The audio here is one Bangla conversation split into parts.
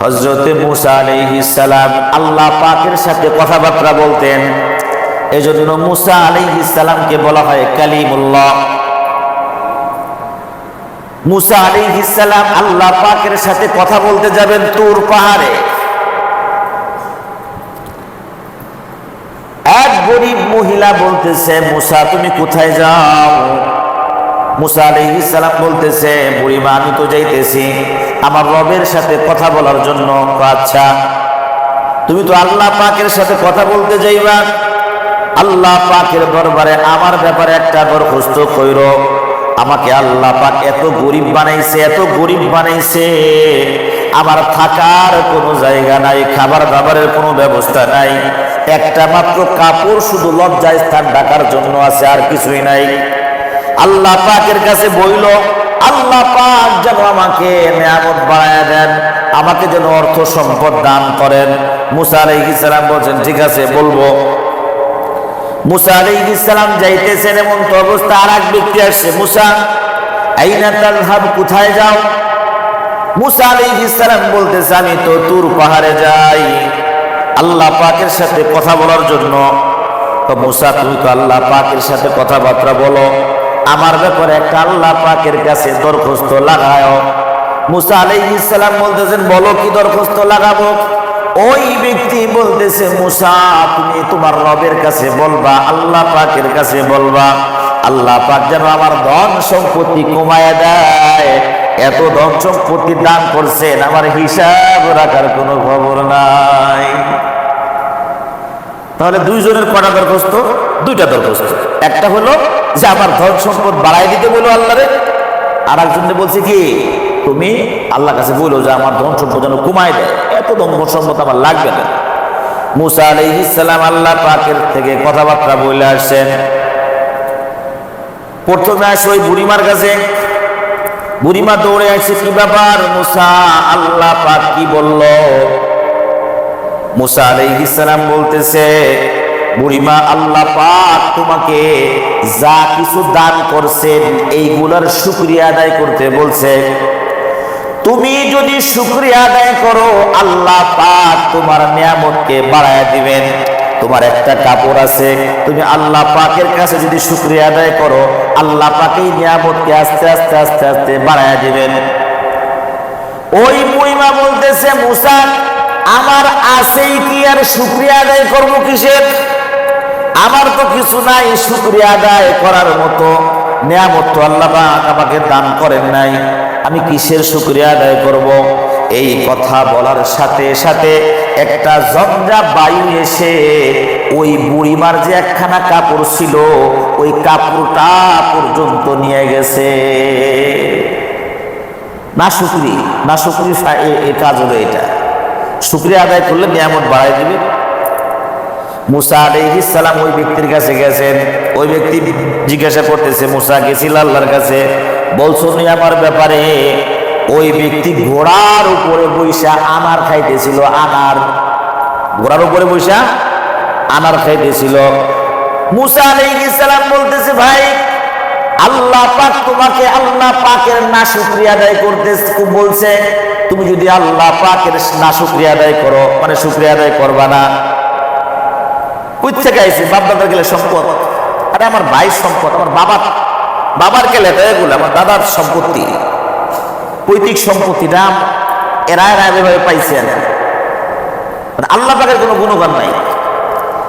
হযরতে মূসা আলাইহিস সালাম আল্লাহ পাকের সাথে কথাবার্তা বলতেন। এজন্য মূসা আলাইহিস সালামকে বলা হয় কালিমুল্লাহ। মূসা আলাইহিস সালাম আল্লাহ পাকের সাথে কথা বলতে যাবেন তুর পাহাড়ে। এক গরীব মহিলা বলতেছে, মূসা তুমি কোথায় যাও? মূসা আলাইহিস সালাম বলতেছে, বুড়িমা আমি তো যাইতেছি আমার রবের সাথে কথা বলার জন্য। আচ্ছা, তুমি তো আল্লাহ পাকের সাথে কথা বলতে যাইবা, আল্লাহ পাকের দরবারে আমার ব্যাপারে একটা দরখাস্ত কইরো। আমাকে আল্লাহ পাক এত গরিব বানাইছে, এত গরিব বানাইছে, আমার থাকার কোনো জায়গা নাই, খাবার দাবারের কোনো ব্যবস্থা নাই, একটা মাত্র কাপড় শুধু লজ্জায় স্থান ঢাকার জন্য আছে, আর কিছুই নাই। আল্লাহ পাকের কাছে বইল, আল্লাহ পাক যেন আমাকে নিয়ামত বাড়ায় দেন, আমাকে যেন অর্থ সম্পদ দান করেন। মূসা আলাইহিস সালাম বলছেন ঠিক আছে বলবো। মূসা আলাইহিস সালাম যাইতেছেন, এমন তো অবস্থা আর এক ব্যক্তি আসছে, মূসা আইনা তাযহাব, কোথায় যাও? মূসা আলাইহিস সালাম বলতেছে আমি তো তুর পাহাড়ে যাই আল্লাহ পাকের সাথে কথা বলার জন্য। তো মূসা তুমি তো আল্লাহ পাকের সাথে কথাবার্তা বলো, আমার ব্যাপারে একটা আল্লাহ পাকের কাছে দরখাস্ত লাগাও। মূসা আলাইহিস সালাম বলতেছেন বলো কি দরখাস্ত লাগাবো? ওই ব্যক্তি বলতেছে মূসা তুমি তোমার রবের কাছে বলবা, আল্লাহ পাকের কাছে বলবা, আল্লাহ পাক যেন আমার ধন সম্পত্তি কমায় দেয়, এত ধন সম্পত্তি দান করছেন আমার হিসাব রাখার কোনো খবর নাই। তাহলে দুইজনের কটা দরখাস্ত? দুইটা দরখাস্ত। একটা হলো যে আমার ধন সম্পদ বাড়াই দিতে বলো আল্লাহরে, আর একজনে বলছে কি তুমি আল্লাহ কাছে বলো যে আমার ধন সম্পদ যেন কমায় দেয়, এত ধন সম্পদ আমার লাগবে না। মূসা আলাইহিস সালাম আল্লাহ পাকের থেকে কথাবার্তা বলে আসছেন। প্রথমে আসে ওই বুড়িমার কাছে, বুড়িমা দৌড়ে আসছে, কি ব্যাপার মূসা, আল্লাহ পাক কি বলল? মূসা আলাইহিস সালাম বলতেছে, বুড়িমা আল্লাহ পাক তোমাকে যা কিছু দান করছেন এইগুলোর শুকরিয়া আদায় করতে বলছে। তুমি যদি শুকরিয়া আদায় করো আল্লাহ পাক তোমার নিয়ামতকে বাড়ায় দিবেন। তোমার একটা কাপড় আছে, তুমি আল্লাহ পাকের কাছে যদি শুকরিয়া আদায় করো আল্লাহ পাক এই নিয়ামতকে আস্তে আস্তে আস্তে আস্তে বাড়ায় দিবেন। ওই বুড়িমা বলতেছে মূসা আমার আছেই কি, আর শুকরিয়া আদায় করবো কিসের? আমার তো কিছু নাই শুকরিয়া আদায় করার মতো, নিয়ামত তো আল্লাহ পাক আমাকে দান করেন নাই, আমি কিসের শুকরিয়া আদায় করব? এই কথা বলার সাথে সাথে একটা ঝঞ্ঝা বায়ু এসে ওই বুড়িমার যে একখানা কাপড় ছিল ওই কাপড়টা পর্যন্ত নিয়ে গেছে। না শুকরি এই কাজ হলো এটা। শুকরিয়া আদায় করলে নিয়ামত বাড়াই দিবে। মূসা আলাইহিস সালাম ওই ব্যক্তির কাছে গেছেন, ওই ব্যক্তি জিজ্ঞাসা করতেছে মূসা গেছিল আল্লাহর কাছে, বলছো নি আমার ব্যাপারে? ওই ব্যক্তি ঘোড়ার উপরে বৈশা আনার খাইতেছিল, আনার, ঘোড়ার উপরে বৈশা আনার খাইতেছিল। মূসা আলাইহিস সালাম বলতেছে ভাই আল্লাহ পাক তোমাকে আল্লাহ পাকের না শুকরিয়া আদায় করতে বলছে, তুমি যদি আল্লাহ পাকের না শুকরিয়া আদায় করো মানে শুকরিয়া আদায় করবা না। কই থেকে আইছে? বাপ দাদার গেলে সম্পদ, আরে আমার ভাইয়ের সম্পদ, আমার বাবার গেলে এগুলো আমার দাদার সম্পত্তি, পৈতৃক সম্পত্তিটা এরা এভাবে পাইছে। আল্লাহ পাকের কোনো গুণগান নাই।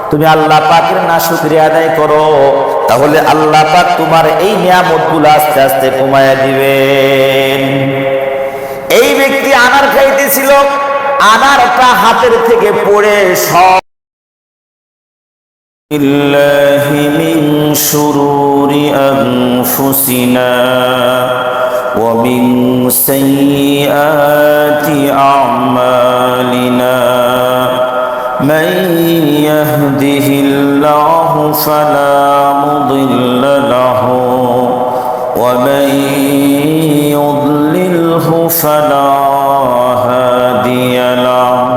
তুমি আল্লাহ পাকের না শুকরিয়া আদায় করো তাহলে আল্লাহ পাক তোমার এই নিয়ামতগুলো আস্তে আস্তে কমায় দিবেন। এই ব্যক্তি আনার খাইতেছিল, আনারটা হাতের থেকে পড়ে সব ইল্লাহি মিন শুরুরি আনফুসিনা ওয়া মিন সাইয়্যাতি আমালিনা মান ইয়াহদিহিল্লাহু ফালা মুদিল্লা লাহু ওয়া মান ইউদ্লিলহু ফালা হাদিয়া লাহু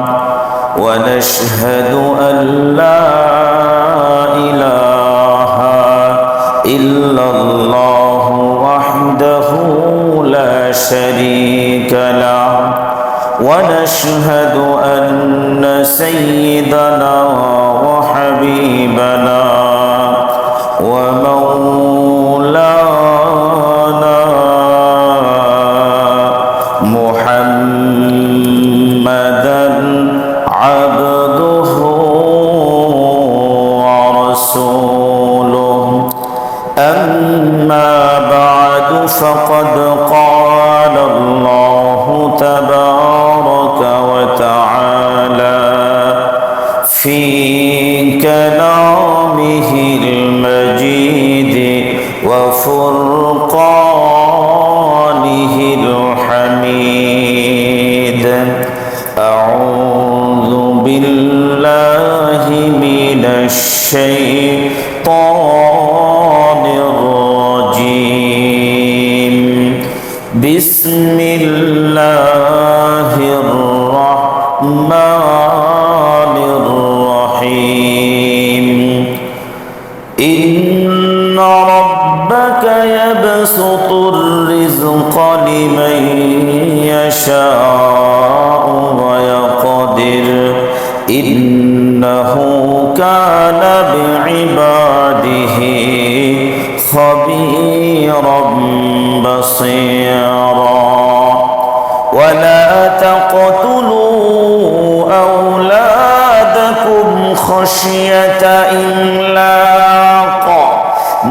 ওয়া নাশহাদু আন লা ইলাহা ইল্লাল্লাহু ওয়াহদাহু লা শারীকা লাহু ওয়া ونشهد أن سيدنا وحبيبنا ومولانا محمدا عبده ورسوله أما بعد فقد قال الله تبارك وتعالى في كلامه المجيد وفرقانه الحميد أعوذ بالله من الشيطان الرجيم بسم الله الرحمن الرحيم إن ربك يبسط الرزق لمن يشاء ويقدر إنه كان بعباده خبيرا بصيرا ولا تقتلوا أولادكم خشية إملاق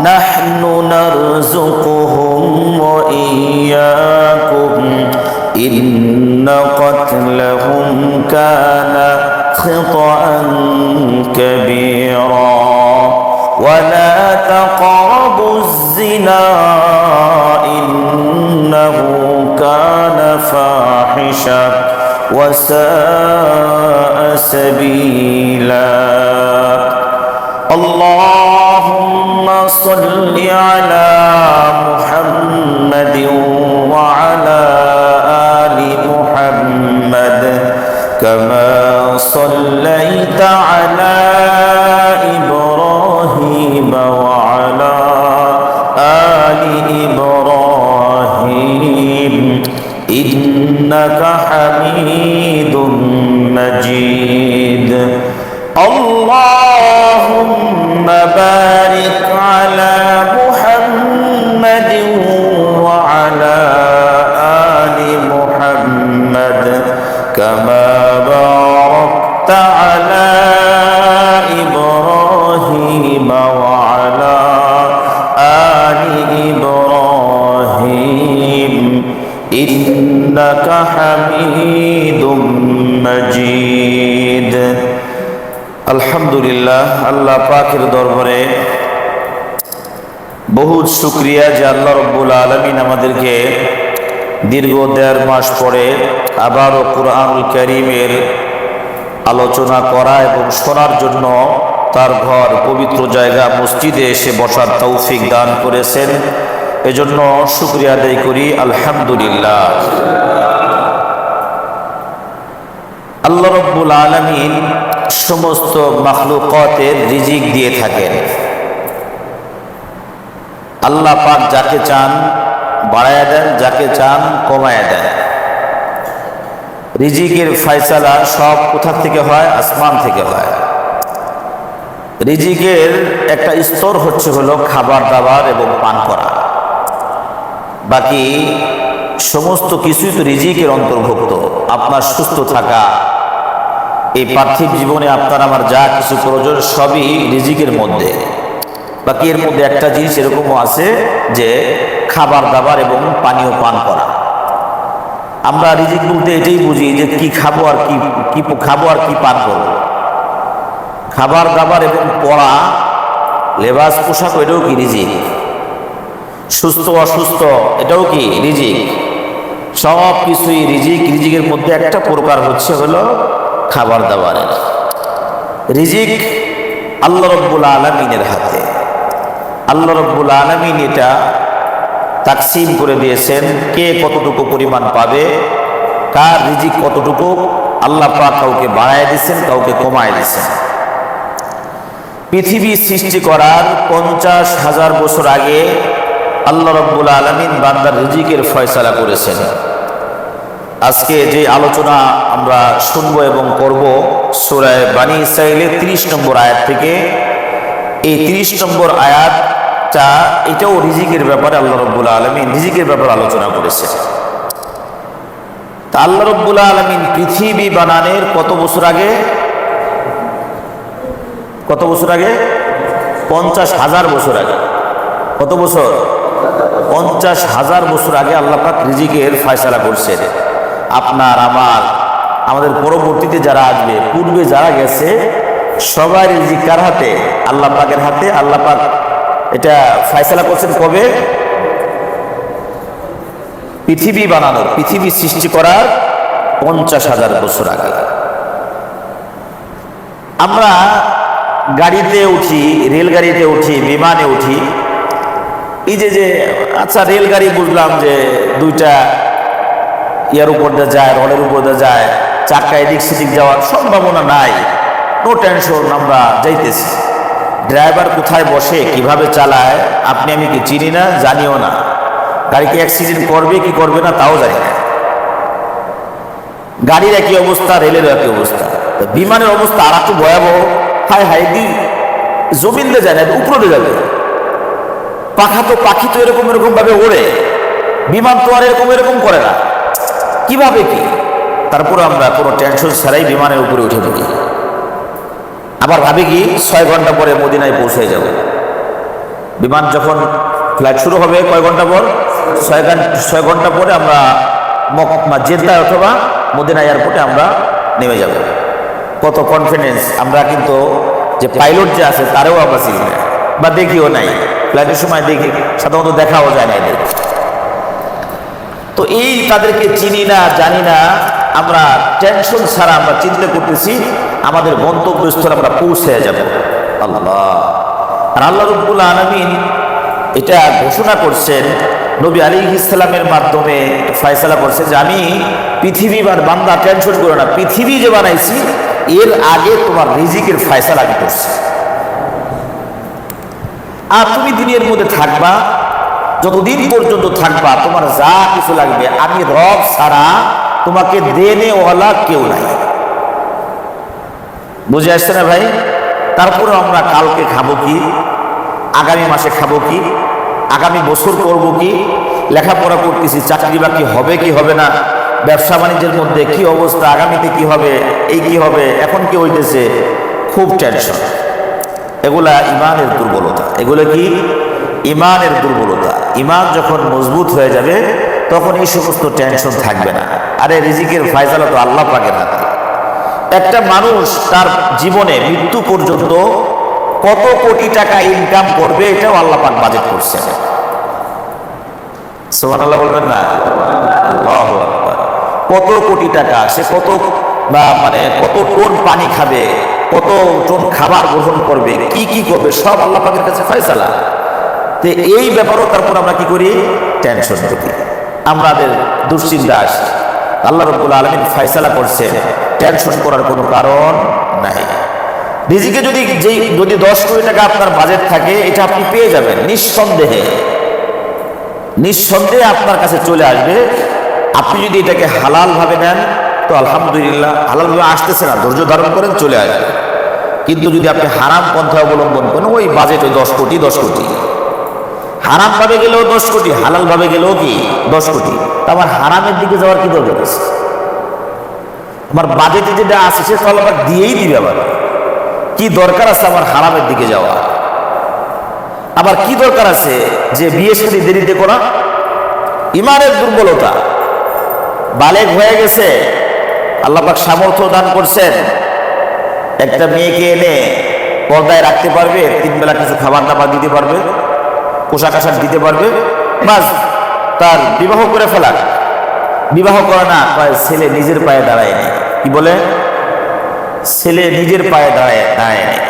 نحن نرزقهم وإياكم إن قتلهم كان خطأ كبيرا ولا تقربوا الزنا إنه كان فاحشة وساء سبيلا اللهم صل على محمد وعلى آل محمد كما صليت على إبراهيم وعلى آل إبراهيم إنك حميد مجيد اللهم بارك على محمد وعلى آل محمد كما باركت على إبراهيم وعلى آل إبراهيم إنك حميد مجيد আলহামদুলিল্লাহ আল্লাহ পাকের দরবারে বহুত শুকরিয়া যে আল্লাহ রব্বুল আলামিন আমাদেরকে দীর্ঘ 1.5 মাস পরে আবারও কুরআনুল কারীমের আলোচনা করা এবং শোনার জন্য তার ঘর পবিত্র জায়গা মসজিদে এসে বসার তৌফিক দান করেছেন এজন্য শুকরিয়া আদায় করি আলহামদুলিল্লাহ আল্লাহ রব্বুল আলামিন সমস্ত মাখলুকাতের রিজিক দিয়ে থাকেন আল্লাহ পাক যাকে চান বাড়ায়া দেন যাকে চান কমায়া দেন রিজিকের ফয়সালা সব কোথা থেকে হয় আসমান থেকে হয় রিজিকের একটা স্তর হলো খাবার দাবার এবং পান করা বাকি সমস্ত কিছুই তো রিজিকের অন্তর্ভুক্ত আপনার সুস্থ থাকা এই পার্থিব জীবনে আপনার আমার যা কিছু প্রয়োজন সবই রিজিকের মধ্যে বাকি এর মধ্যে একটা জিনিস এরকমও আছে যে খাবার দাবার এবং পানীয় পান করা আমরা রিজিক বলতে এটাই বুঝি যে কি খাবো আর কি খাবো আর কি পান করবো খাবার দাবার এবং পড়া লেবাস পোশাক এটাও কি রিজিক সুস্থ অসুস্থ এটাও কি রিজিক সব কিছুই রিজিকের মধ্যে একটা প্রকার হলো খাবার দাবারের রিজিক আল্লাহ রব্বুল আলামিনের হাতে আল্লাহ রব্বুল আলামিন এটা তাকসিম করে দিয়েছেন কে কতটুকু পরিমাণ পাবে কার রিজিক কতটুকু আল্লাহ পাক কাউকে বাড়ায় দিয়েছেন কাউকে কমায় দিয়েছেন পৃথিবী সৃষ্টি করার 50,000 বছর আগে আল্লাহ রব্বুল আলামিন বান্দার রিজিকের ফয়সালা করেছেন আজকে যে আলোচনা আমরা শুনবো এবং করব সূরা বনী ইসরাঈলের 30 নম্বর আয়াত থেকে। এই 30 নম্বর আয়াতটা এটাও রিজিকের ব্যাপারে আল্লাহ রাব্বুল আলামিন রিজিকের ব্যাপারে আলোচনা করেছে। তা আল্লাহ রাব্বুল আলামিন পৃথিবী বানানোর কত বছর আগে 50,000 বছর আগে। কত বছর? 50,000 বছর আগে আল্লাহ পাক রিজিকের ফয়সালা করছেন। আপনার আমাদের পরবর্তীতে যারা আসবে, পূর্বে যারা গেছে, সবার রিজিক কার হাতে? আল্লাহ পাকের হাতে। আল্লাহ পাক এটা ফয়সালা করছেন কবে? পৃথিবী বানানোর, পৃথিবী সৃষ্টি করার 50,000 বছর আগে। আমরা গাড়িতে উঠি, রেলগাড়িতে উঠি, বিমানে উঠি। এই যে আচ্ছা রেলগাড়ি বুঝলাম যে দুইটা ইয়ার উপর দিয়ে যায়, রডের উপর দিয়ে যায়, চাকা এদিক সেদিক যাওয়ার সম্ভাবনা নাই, নো টেনশন, আমরা যাইতেছি। ড্রাইভার কোথায় বসে, কিভাবে চালায়, আপনি আমি কি চিনি না, জানিও না। গাড়িকে অ্যাক্সিডেন্ট করবে কি করবে না তাও জানি না। গাড়ির একই অবস্থা, রেলের একই অবস্থা, বিমানের অবস্থা আর একটু ভয়াবহ। হায় হায়, জমিন দিয়ে যায় না, উপরে যাবে। পাখি তো এরকম ভাবে ওড়ে, বিমান তো আর এরকম করে না। কিভাবে কি? তারপরে আমরা কোনো টেনশন ছাড়াই বিমানের উপরে উঠে পড়ি। আবার ভাবি কি 6 ঘন্টা পরে মদিনায় পৌঁছে যাব। বিমান যখন ফ্লাইট শুরু হবে কয় ঘন্টা পর? 6 ঘন্টা পরে আমরা জেদ্দা অথবা মদিনা এয়ারপোর্টে আমরা নেমে যাব। কত কনফিডেন্স! আমরা কিন্তু যে পাইলট যে আছে তারও আমরা চিনি না বা দেখিও নাই। ফ্লাইটের সময় দেখি, সাধারণত দেখাও যায় না এদের। তো এই তাদেরকে চিনি না, জানি না, আমরা টেনশন ছাড়া আমরা চিন্তা করতেছি আমাদের গন্তব্যস্থলে আমরা পৌঁছে যাব। আল্লাহ আর আল্লাহ রাব্বুল আলামিন এটা ঘোষণা করছেন, নবী আলাইহিস সালামের মাধ্যমে ফয়সালা করছে যে আমি পৃথিবী বান্দা টেনশন করো না, পৃথিবী যে বানাইছি এর আগে তোমার রিজিকের ফয়সালা আমি করছি। আর তুমি দিনের মধ্যে থাকবা, যতদিন পর্যন্ত থাকবা তোমার যা কিছু লাগবে আমি রব ছাড়া তোমাকে দেনেওয়ালা কেউ নাই। বুঝে আসছে না ভাই? তারপরে আমরা কালকে খাবো কি, আগামী মাসে খাবো কি, আগামী বছর করবো কি, লেখাপড়া করতেছি, চাকরি বাকরি হবে কি হবে না, ব্যবসা বাণিজ্যের মধ্যে কি অবস্থা, আগামীতে কি হবে, এই কি হবে, এখন কি হইতেছে, খুব টেনশন। এগুলা ইমানের দুর্বলতা। এগুলো কি? ইমানের দুর্বলতা। ইমান যখন মজবুত হয়ে যাবে তখন এই সমস্ত টেনশন থাকবে না। আরে রিজিকের ফয়সালা তো আল্লাহ পাকের হাতে। একটা মানুষ তার জীবনে মৃত্যু পর্যন্ত কত কোটি টাকা ইনকাম করবে এটাও আল্লাহ পাক বাজেট করছে। সুবহানাল্লাহ বলবেন না? আল্লাহু আকবার। কত কোটি টাকা, সে কত টন পানি খাবে, কত টন খাবার গ্রহণ করবে, কি করবে, সব আল্লাহ পাকের কাছে ফয়সালা। তো এই ব্যাপারও তারপর আমরা কি করি? টেনশন করি, আমাদের দুশ্চিন্তা আসে। আল্লাহ রাব্বুল আলামিন ফয়সালা করছে, টেনশন করার কোনো কারণ নাই। রিজিকে যদি 10 কোটি টাকা আপনার বাজেট থাকে, এটা আপনি পেয়ে যাবেন নিঃসন্দেহে আপনার কাছে চলে আসবে। আপনি যদি এটাকে হালাল ভাবে নেন তো আলহামদুলিল্লাহ, হালাল ভাবে আসতেছে না, ধৈর্য ধারণ করেন, চলে আসবে। কিন্তু যদি আপনি হারাম পন্থা অবলম্বন করেন, ওই বাজেট ওই 10 কোটি, হারাম ভাবে গেলেও 10 কোটি, হালাল ভাবে গেলেও কি 10 কোটি। আমার হারামের দিকে যাওয়ার কি দরকার আছে? আমার বাজেটে যেটা আছে সে তো আল্লাহ দিয়েই দিবে। আবার কি দরকার আছে আমার হারামের দিকে যাওয়া? আবার কি দরকার আছে যে বিয়ে শাদী দেরিতে করা? ইমানের দুর্বলতা। বালেগ হয়ে গেছে, আল্লাহ পাক সামর্থ্য দান করছেন, একটা মেয়েকে এনে পর্দায় রাখতে পারবে, 3 বেলা কিছু খাবার দাবার দিতে পারবে, পোশাক আশাক দিতে পারবে, বাস তার বিবাহ করে ফেলা। বিবাহ করে না, ছেলে নিজের পায়ে দাঁড়ায় নেই। কি বলে? ছেলে নিজের পায়ে দাঁড়ায় নেই।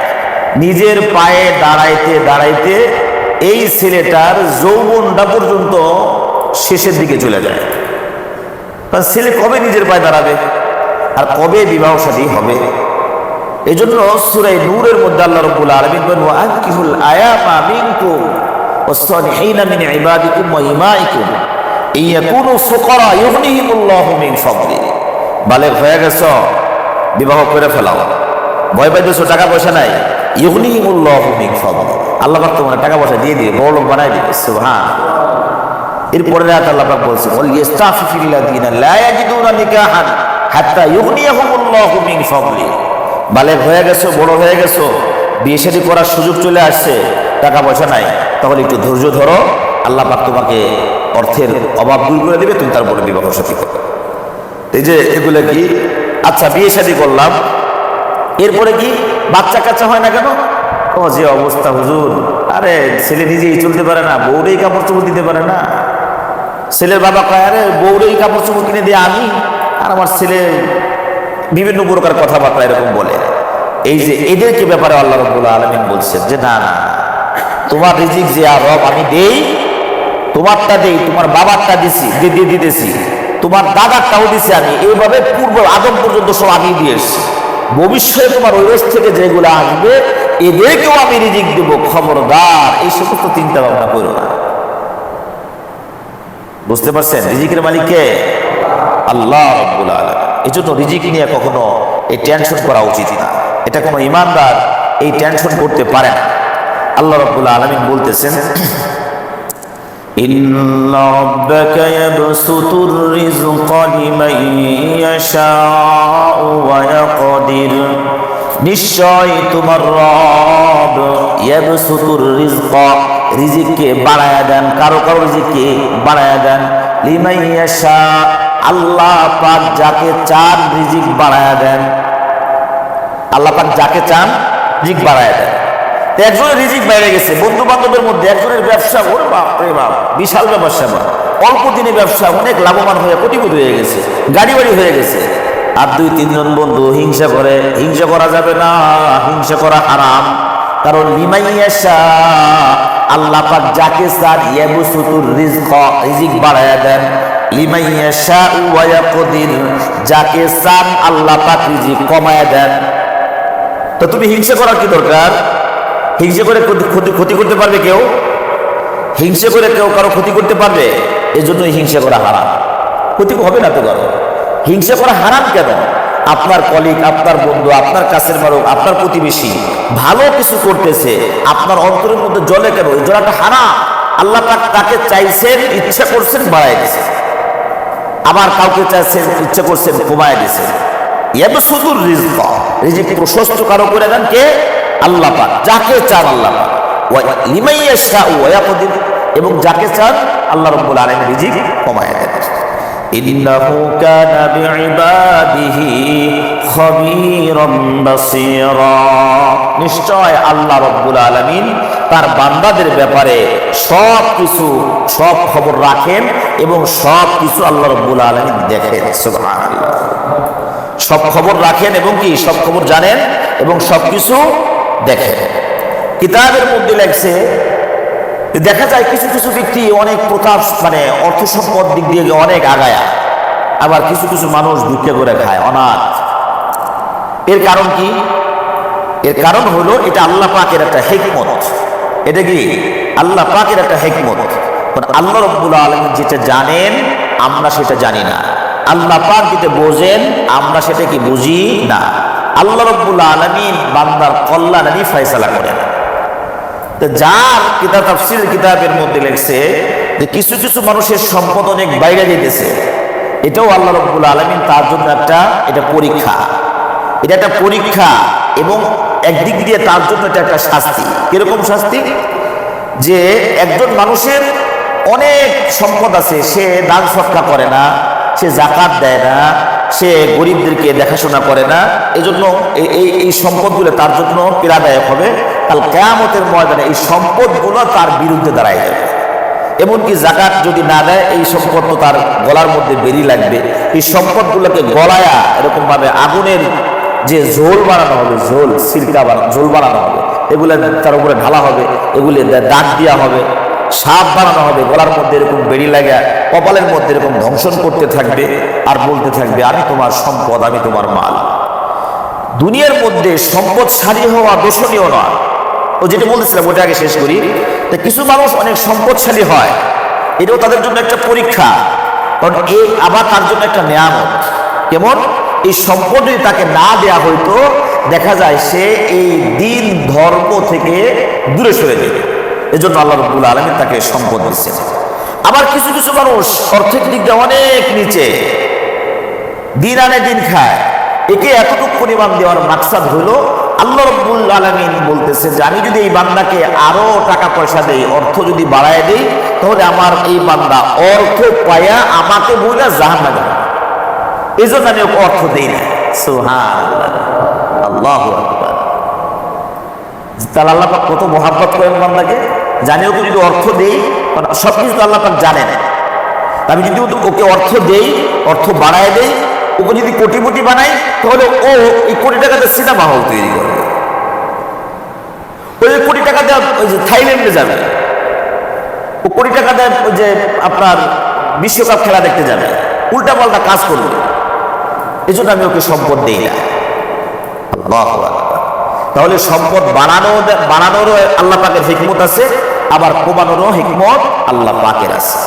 নিজের পায়ে দাঁড়াইতে এই ছেলেটার যৌবনটা পর্যন্ত শেষের দিকে চলে যায়। ছেলে কবে নিজের পায়ে দাঁড়াবে আর কবে বিবাহ শাদী হবে? এই জন্য সূরা নূরের মধ্যে আল্লাহ রাব্বুল আলামিন বলেন, ওয়া আনকিহুল আয়ামা মিনকুম ওয়াস-সালিহিনা মিন ইবাদিকুম ওয়া ইমাইকুম ইয়াকুনু ফুকারা ইউগনিহিমুল্লাহু মিন ফাদলি। বালেগ হয়ে গেছো, বিবাহ করে ফেলাও। ভয় পাইতেছো টাকা পয়সা নাই, ইউগনিহিমুল্লাহু মিন ফাদলি, আল্লাহ পাক তোমার টাকা পয়সা দিয়ে দিবে, বড় লোক বানাই দিবে। সুবহান। এরপরে রাত আল্লাহ পাক বলছেন ওয়াল ইস্তাফিফিল্লাযিনা লা ইয়াজিদুনা নিকাহান হাত্তা ইউগনিয়াহুমুল্লাহু মিন ফাদলি। বালেগ হয়ে গেছো, বড় হয়ে গেছো, বিয়ে শাদী করার সুযোগ চলে আসছে, টাকা পয়সা নাই, তাহলে একটু ধৈর্য ধরো, আল্লাহ পাক তোমাকে অর্থের অভাব দূর করে দিবে, তুমি তারপরে বিবাহ শাদী করো। এই যে এগুলো কি, আচ্ছা বিয়ে শাদী করলাম, এরপরে কি বাচ্চা কাচ্চা হয় না কেন? ও যে অবস্থা হুজুর, আরে ছেলে নিজেই চলতে পারে না, বউরেই কাপড় চোপড় দিতে পারে না। ছেলের বাবা কয় আরে বউরেই কাপড় চোপড় কিনে দিয়ে আমি, আর আমার ছেলে বিভিন্ন প্রকার কথাবার্তা এরকম বলে। এই যে এদেরকে ব্যাপারে আল্লাহ রাব্বুল আলামিন বলছেন যে না না, তোমার রিজিক যে রব আমি দেই, তোমারটা দেই, তোমার বাবারটা দিতেছি, তোমার দাদারটাও দিছি আমি, এইভাবে পূর্ব আদম পর্যন্ত সব আমি দিয়ে এসছি। ভবিষ্যতে তোমার ওই দেশ থেকে যেগুলো আসবে এদেরকেও আমি রিজিক দেব, খবরদার এই সমস্ত চিন্তা ভাবনা করো না। বুঝতে পারছেন রিজিকের মালিক কে? আল্লাহ রাব্বুল আলামিন। এই জন্য রিজিক নিয়ে কখনো এই টেনশন করা উচিত না, এটা কোনো ইমানদার এই টেনশন করতে পারে না। আল্লাহ রাব্বুল আলামিন বলতেছেন ইন্না রাব্বাকা ইয়াবসুতুর রিজকা লিমান ইয়াশাউ ওয়া ইয়াকদির। নিশ্চয় তোমার রব ইয়াবসুতুর রিজকা, রিজিককে বাড়ায়া দেন, কারো কারো রিজিককে বাড়ায়া দেন, লিমান ইয়াশা, আল্লাহ পাক যাকে চান রিজিক বাড়ায়া দেন। আল্লাহ পাক যাকে চান রিজিক বাড়ায়া দেন। একজনের রিজিক বেড়ে গেছে, বন্ধু বান্ধবের মধ্যে একজনের ব্যবসা, ওরে বাপ রে বাপ, বিশাল ব্যবসা, অল্প দিনে ব্যবসা অনেক লাভবান হয়ে কোটিপতি হয়ে গেছে, গাড়ি বাড়ি হয়ে গেছে। আর দুই তিনজন বন্ধু হিংসা করে, হিংসা করা যাবে না, হিংসা করা হারাম। কারণ লিমাইয়াশা, আল্লাহ পাক যাকে চান ইয়াবসুতুর রিজকা, রিজিক বাড়ায়া দেন, লিমাইয়াশা ওয়া ইয়াকদির, যাকে চান আল্লাহ পাক রিজিক কমায়া দেন। তো তুমি হিংসা করার কি দরকার? হিংসা করে ক্ষতি করতে পারবে কেউ? হিংসা করে কেউ কারো ক্ষতি করতে পারবে? এই জন্যই হিংসা করা হারাম। ক্ষতি হবে না তো কারো। হিংসা করা হারাম কেন? আপনার কলিগ, আপনার বন্ধু, আপনার কাছের মানুষ, আপনার প্রতিবেশী ভালো কিছু করতেছে, আপনার অন্তরের মধ্যে জ্বলে কেন? এই জ্বলাটা হারাম। আল্লাহ পাক তাকে চাইছেন, ইচ্ছা করছেন, বাড়াই দিয়েছেন। আবার কাউকে চাইছেন, ইচ্ছা করছেন, কমায় দিয়েছেন। ইয়াবসুতুর রিজকা, রিজিক প্রশস্ত কারো করে দেন কে? আল্লাহ পাক, যাকে চান আল্লাহ পাক। ওয়া লিমাইয়াশা ওয়া ইয়াকদির, এবং যাকে চান আল্লাহ রাব্বুল আলামিন রিজিক কমায় দেন। ইন্নাহু কানা বিইবাদিহি খাবীরাম বাসীরা। নিশ্চয় আল্লাহ রাব্বুল আলামিন তার বান্দাদের ব্যাপারে সব খবর রাখেন এবং সব কিছু আল্লাহ রাব্বুল আলামিন দেখেন। সুবহানাল্লাহ। সব খবর রাখেন এবং কি সব খবর জানেন এবং সবকিছু দেখেন। কিতাবের মধ্যে লেখছে, দেখা যায় কিছু কিছু ব্যক্তি অনেক প্রকার অর্থ সম্পদ দিক দিয়ে অনেক আগায়া, আবার কিছু কিছু মানুষ ভিক্ষা করে খায়, অনাথ। এর কারণ কি? এর কারণ হলো এটা আল্লাহ পাকের একটা হিকমত। এটা কি আল্লাহ পাকের একটা হিকমত। আল্লাহ রাব্বুল আলামিন যেটা জানেন আমরা সেটা জানি না, আল্লাহ পাক যেটা বোঝেন আমরা সেটা কি বুঝি না। আল্লাহ রাব্বুল আলামিন বান্দার কল্যাণেরই ফয়সালা করেন। তো যার কিতাব তাফসীরের কিতাবের মধ্যে লেখছে যে কিছু কিছু মানুষের সম্পদ অনেক বাইরে যেতেছে, এটাও আল্লাহ রাব্বুল আলামিন তার জন্য এটা পরীক্ষা। এটা একটা পরীক্ষা এবং একদিক দিয়ে তার জন্য এটা একটা শাস্তি। কিরকম শাস্তি? যে একজন মানুষের অনেক সম্পদ আছে, সে দান সদকা করে না, সে যাকাত দেয় না, সে গরিবদেরকে দেখাশোনা করে না, এজন্য এই সম্পদগুলো তার জন্য পীড়াদায়ক হবে। কাল কিয়ামতের ময়দানে এই সম্পদগুলো তার বিরুদ্ধে দাঁড়ায় যাবে। এমনকি যাকাত যদি না দেয় এই সম্পদ তো তার গলার মধ্যে বেরিয়ে লাগবে। এই সম্পদগুলোকে গলায়া এরকমভাবে আগুনের যে ঝোল বানানো হবে, ঝোল বানানো হবে, এগুলো তার উপরে ঢালা হবে, এগুলি দাঁত দেওয়া হবে, সাপ বানানো হবে, গলার মধ্যে এরকম বেরিয়ে লাগা, কপালের মধ্যে এরকম ধ্বংসন করতে থাকবে আর বলতে থাকবে আমি তোমার সম্পদ, আমি তোমার মাল। দুনিয়ার মধ্যে সম্পদশালী হওয়া দোষণীয় নয়। ও যেটা বলতেছিলাম ওটা আগে শেষ করি। কিছু মানুষ অনেক সম্পদশালী হয়, এটাও তাদের জন্য একটা পরীক্ষা, কারণ এই আবার তার জন্য একটা নেয়ামত। কেমন? এই সম্পদ যদি তাকে না দেয়া হইতো, দেখা যায় সে এই দিন ধর্ম থেকে দূরে সরে যাবে। এজন্য আল্লাহ রাব্বুল আলামিন তাকে সম্পদ দিচ্ছেন। আবার কিছু কিছু মানুষ অর্থের দিক দিয়ে অনেক নিচে, দিন আনে দিন খায়, একে এতটুকু পরিমাণ দেওয়ার মাকসাদ হলো আল্লাহ রাব্বুল আলামিন বলতেছে যে আমি যদি এই বান্দাকে আরো টাকা পয়সা দেই, অর্থ যদি বাড়ায় দেই, তাহলে আমার এই বান্দা অর্থ পায়া আমাকে বইলা জাহান্নামে যাবে। এই জন্য আমি ওকে অর্থ দেই না। সুবহানাল্লাহ, আল্লাহু আকবার। তাহলে আল্লাহ পাক কত মহাব্বত করেন বান্দাকে, জানিও তো যদি অর্থ দেই, সবকিছু তো আল্লাহ পাক জানেন। আমি যদি ওকে অর্থ দেই, অর্থ বাড়ায় দেই, ওকে যদি কোটিপতি বানাই, তাহলে ও এই কোটি টাকাতে সিনেমা হল তৈরি করবে। ওই কোটি টাকা দেওয়া ওই যে থাইল্যান্ডে যাবে, ও কোটি টাকা দেয় ওই যে আপনার বিশ্বকাপ খেলা দেখতে যাবে, উল্টা পাল্টা কাজ করবে। এই জন্য আমি ওকে সম্পদ দেই না। আল্লাহু আকবার। তাহলে সম্পদ বানানোরও আল্লাহ পাকের হিকমত আছে, আবার কমানোরও হিকমত আল্লাহ পাকের আছে।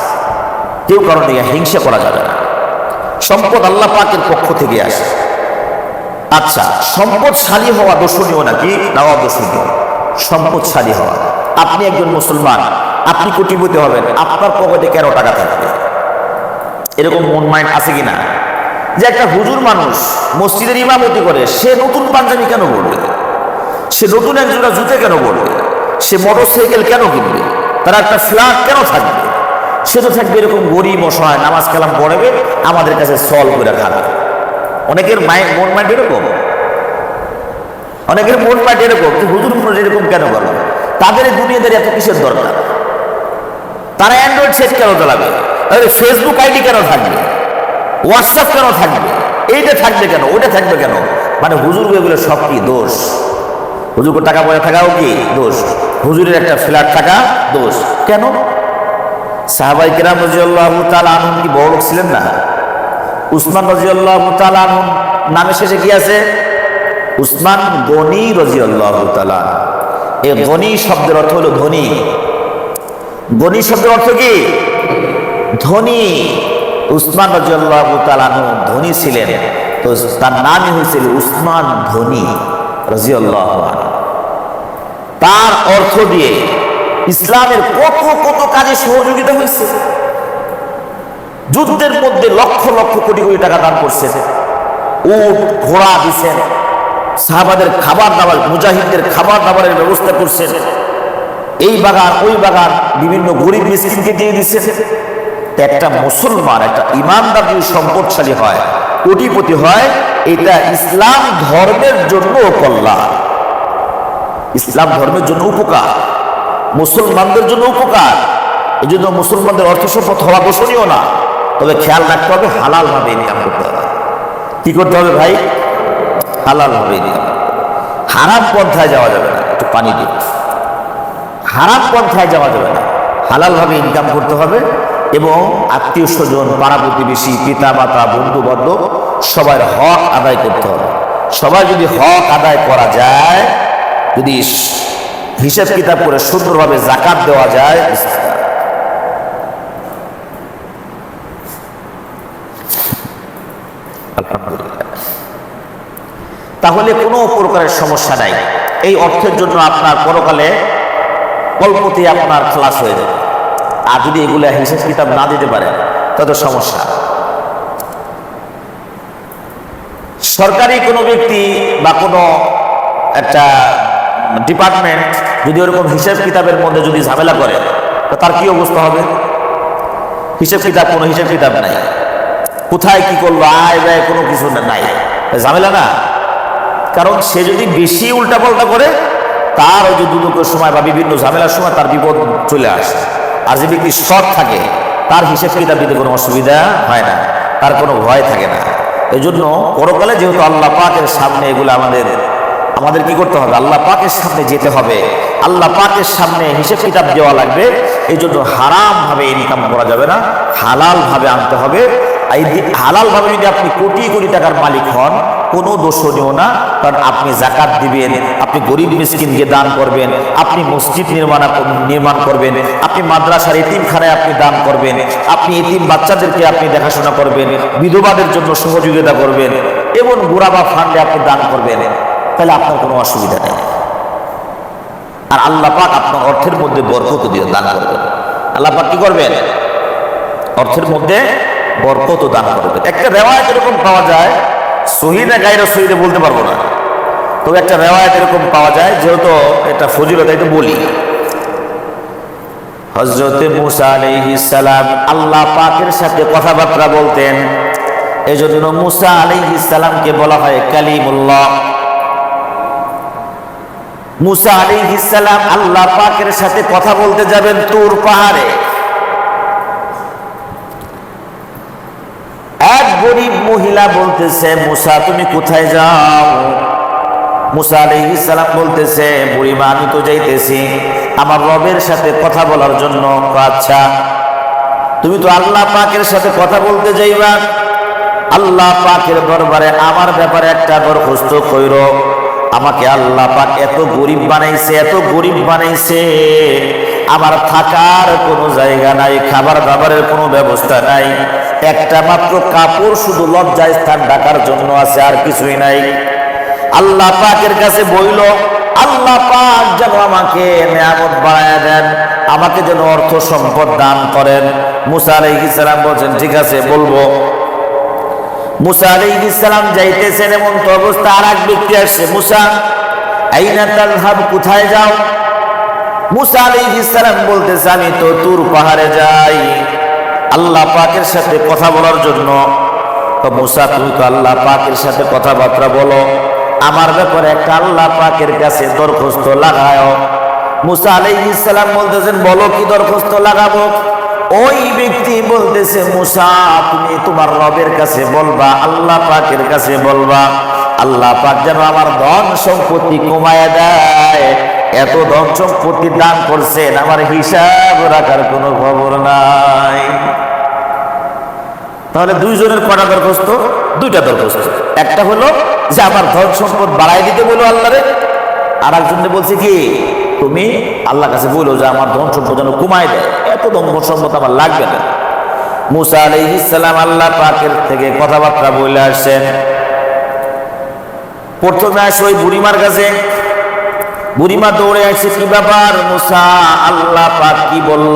কেউ কারণ হিংসা করা যাবে না। সম্পদ আল্লাহ পাকের পক্ষ থেকে আসে। আচ্ছা, সম্পদশালী হওয়া দোষণীয় নাকি? না, অদোষণীয়। সম্পদশালী হওয়া, আপনি একজন মুসলমান, আপনি কোটিপতি হবেন, আপনার পকেটে কেন টাকা থাকবে? এরকম মন মাইন্ড আছে কিনা? যে একটা হুজুর মানুষ মসজিদের ইমামতি করে, সে নতুন পাঞ্জাবি কেন পরবে? সে নতুন একজোড়া জুতে কেন পরবে? সে মোটরসাইকেল কেন কিনবে? তার একটা ফ্ল্যাট কেন থাকবে? সে তো থাকবে এরকম গরিব অসহায়, নামাজ কালাম পড়বে, আমাদের কাছে সল করে খাবে। অনেকের মন মাইন্ড এরকম, অনেকের মন মাইন্ড এরকম যে হুজুর মানুষ এরকম কেন করবে? তাদের দুনিয়াদের এত কিসের দরকার? তারা অ্যান্ড্রয়েড সেট কেন চালাবে? ফেসবুক আইডি কেন থাকবে? হোয়াটসঅ্যাপ কেন থাকবে? এইটা থাকবে কেন? ওইটা থাকবে কেন? মানে হুজুর এগুলো সব কি দোষ? হুজুরের টাকা পয়সা থাকাও কি দোষ? হুজুরের একটা ফ্ল্যাট থাকা দোষ কেন? সাহাবায়ে কেরাম রাদিয়াল্লাহু তাআলা আনহুম কি বড় লোক ছিলেন না? উসমান রাদিয়াল্লাহু তাআলা আনহু নামের শেষে কি আছে? উসমান গনি রাদিয়াল্লাহু তাআলা। এই গনি শব্দের অর্থ হলো ধনী। গনি শব্দের অর্থ কি? ধনী। উসমান রাদিয়াল্লাহু তাআলা আনহু ধনী ছিলেন, তো তার নামই হয়েছিল উসমান ধনী রাদিয়াল্লাহু আনহু। তার অর্থ দিয়ে ইসলামের কত কত কাজে সহযোগিতা হয়েছে। যুদ্ধের মধ্যে লক্ষ লক্ষ কোটি কোটি টাকা দান করছেন, উট ঘোড়া দিচ্ছেন, সাহাবাদের খাবার দাবার, মুজাহিদদের খাবার দাবারের ব্যবস্থা করছেন, এই বাগান ওই বাগান বিভিন্ন গরিব মিসকিনকে দিয়ে দিচ্ছেন। একটা মুসলমান, একটা ইমানদার যদি সম্পদশালী হয়, কোটিপতি হয়, এটা ইসলাম ধর্মের জন্য কল্যাণ, ইসলাম ধর্মের জন্য উপকার, মুসলমানদের জন্য উপকার। এই জন্য মুসলমানদের অর্থ সম্পদ হওয়া দোষণীয় না, তবে খেয়াল রাখতে হবে হালাল ভাবে ইনকাম করতে হবে। কি করতে হবে ভাই? হালাল ভাবে ইনকাম। হারাম পন্থায় যাওয়া যাবে না। একটু পানি দিন। হারাম পন্থায় যাওয়া যাবে না, হালাল ভাবে ইনকাম করতে হবে। এবং আত্মীয় স্বজন, পাড়া প্রতিবেশী, পিতা মাতা, বন্ধু বান্ধব সবার হক আদায় করতে হবে। সবাই যদি হক আদায় করা যায়, যদি হিসাব কিতাব করে সুন্দরভাবে যাকাত দেওয়া যায়, তাহলে কোনো প্রকারের সমস্যা নাই। এই অর্থের জন্য আপনার পরকালে কল্পতে আপনার খালাস হয়ে যাবে। আর যদি এগুলো হিসাব কিতাব না দিতে পারেন, তত সমস্যা। সরকারি কোনো ব্যক্তি বা কোনো একটা ডিপার্টমেন্ট যদি ওরকম হিসাব কিতাবের মধ্যে যদি ঝামেলা করে, তো তার কি অবস্থা হবে? হিসাব কিতাব, কোনো হিসাব কিতাব নাই, কোথায় কি করলো, আয় ব্যয় কোনো কিছু নাই, ঝামেলা না। কারণ সে যদি বেশি উল্টাপাল্টা করে, তার ওই যে দুদকের সময় বা বিভিন্ন ঝামেলার সময় তার বিপদ চলে আসে। আর যে ব্যক্তি সৎ থাকে, তার হিসাব কিতাব দিতে কোনো অসুবিধা হয় না, তার কোনো ভয় থাকে না। এই জন্য পরকালে যেহেতু আল্লাহ পাকের সামনে এগুলো আমাদের কি করতে হবে? আল্লাহ পাকের সামনে যেতে হবে, আল্লাহ পাকের সামনে হিসাব কিতাব দেওয়া লাগবে। এই জন্য হারাম ভাবে ইনকাম করা যাবে না, হালাল ভাবে আনতে হবে। এই হালাল ভাবে যদি আপনি কোটি কোটি টাকার মালিক হন, কোনো দোষণীয় না। কারণ আপনি যাকাত দিবেন, আপনি গরিব মিসকিনকে দান করবেন, আপনি মসজিদ নির্মাণ করবেন, আপনি মাদ্রাসার এতিমখানায় আপনি দান করবেন, আপনি এতিম বাচ্চাদেরকে আপনি দেখাশোনা করবেন, বিধবাদের জন্য সহযোগিতা করবেন এবং গুরাবা ফান্ডে আপনি দান করবেন, তাহলে আপনার কোনো অসুবিধা নেই। আর আল্লাহ পাক আপনার অর্থের মধ্যে বরকত দিয়ে দান করবেন। আল্লাহ পাক কি করবেন? অর্থের মধ্যে বরকত দান করবেন। একটা রেওয়ায়াত এরকম পাওয়া যায়, সহিহ না গায়রে সহিহ বলতে পারবো না, তবে একটা রেওয়ায়াত এরকম পাওয়া যায়, যেহেতু এটা ফজিলত তাই তো বলি। হযরত মুসা আলাইহিস সালাম আল্লাহ পাকের সাথে কথাবার্তা বলতেন, এজন্য মুসা আলাইহিস সালামকে বলা হয় কালিমুল্লাহ। মুসা আলাইহিস সালাম আল্লাহ পাকের সাথে কথা বলতে যাবেন তুর পাহাড়ে। এক গরিব মহিলা বলতেছে, মুসা তুমি কোথায় যাও? মুসা আলাইহিস সালাম বলতেছে, বুড়িমা আমি তো যাইতেছি আমার রবের সাথে কথা বলার জন্য। আচ্ছা, তুমি তো আল্লাহ পাকের সাথে কথা বলতে যাইবা, আল্লাহ পাকের দরবারে আমার ব্যাপারে একটা দরখাস্ত কইরো। আমাকে আল্লাহ পাক এত গরিব বানাইছে, এত গরিব বানাইছে, আমার থাকার কোনো জায়গা নাই, খাবার দাবারের কোনো ব্যবস্থা নাই, একটা মাত্র কাপড় শুধু লজ্জায় স্থান ঢাকার জন্য আছে, আর কিছুই নাই। আল্লাহ পাকের কাছে বইল, আল্লাহ পাক যেন আমাকে নিয়ামত বাড়ায়া দেন, আমাকে যেন অর্থ সম্পদ দান করেন। মুসা আলাইহিস সালাম বলছেন ঠিক আছে বলবো। মুসা আলাইহিস সালাম যাইতেছেন, এমন তো অবস্থা আর এক ব্যক্তি আসছে, মুসা আইনা তাযহাব, কোথায় যাও? মুসা আলাইহিস সালাম বলতেছে আমি তো তুর পাহাড়ে যাই আল্লাহ পাকের সাথে কথা বলার জন্য। তো মুসা তুমি তো আল্লাহ পাকের সাথে কথাবার্তা বলো, আমার ব্যাপারে একটা আল্লাহ পাকের কাছে দরখাস্ত লাগায়। মুসা আলাইহিস সালাম বলতেছেন বলো কি দরখাস্ত লাগাবো? ওই ব্যক্তি বলতেছে মুসা তুমি তোমার রবের কাছে বলবা, আল্লাহ পাকের কাছে বলবা, আল্লাহ পাক যেন আমার ধন সম্পত্তি কমায় দেয়, এত ধন সম্পত্তি দান করছেন আমার হিসাব রাখার কোনো খবর নাই। তাহলে দুইজনের কটা দরখাস্ত? দুইটা দরখাস্ত। একটা হলো যে আমার ধন সম্পদ বাড়াই দিতে বলো আল্লাহরে, আর একজনে বলছে কি তুমি আল্লাহর কাছে বলো যে আমার ধন সম্পদ যেন কমায় দেয়, এত ধন সম্পদ আমার লাগবে না। মুসা আলাইহিস সালাম আল্লাহ পাকের থেকে কথাবার্তা বলে আসছেন। প্রথমে আসে ওই বুড়িমার কাছে, বুড়িমা দৌড়ে আসছে, কি ব্যাপার মুসা, আল্লাহ পাক কি বলল?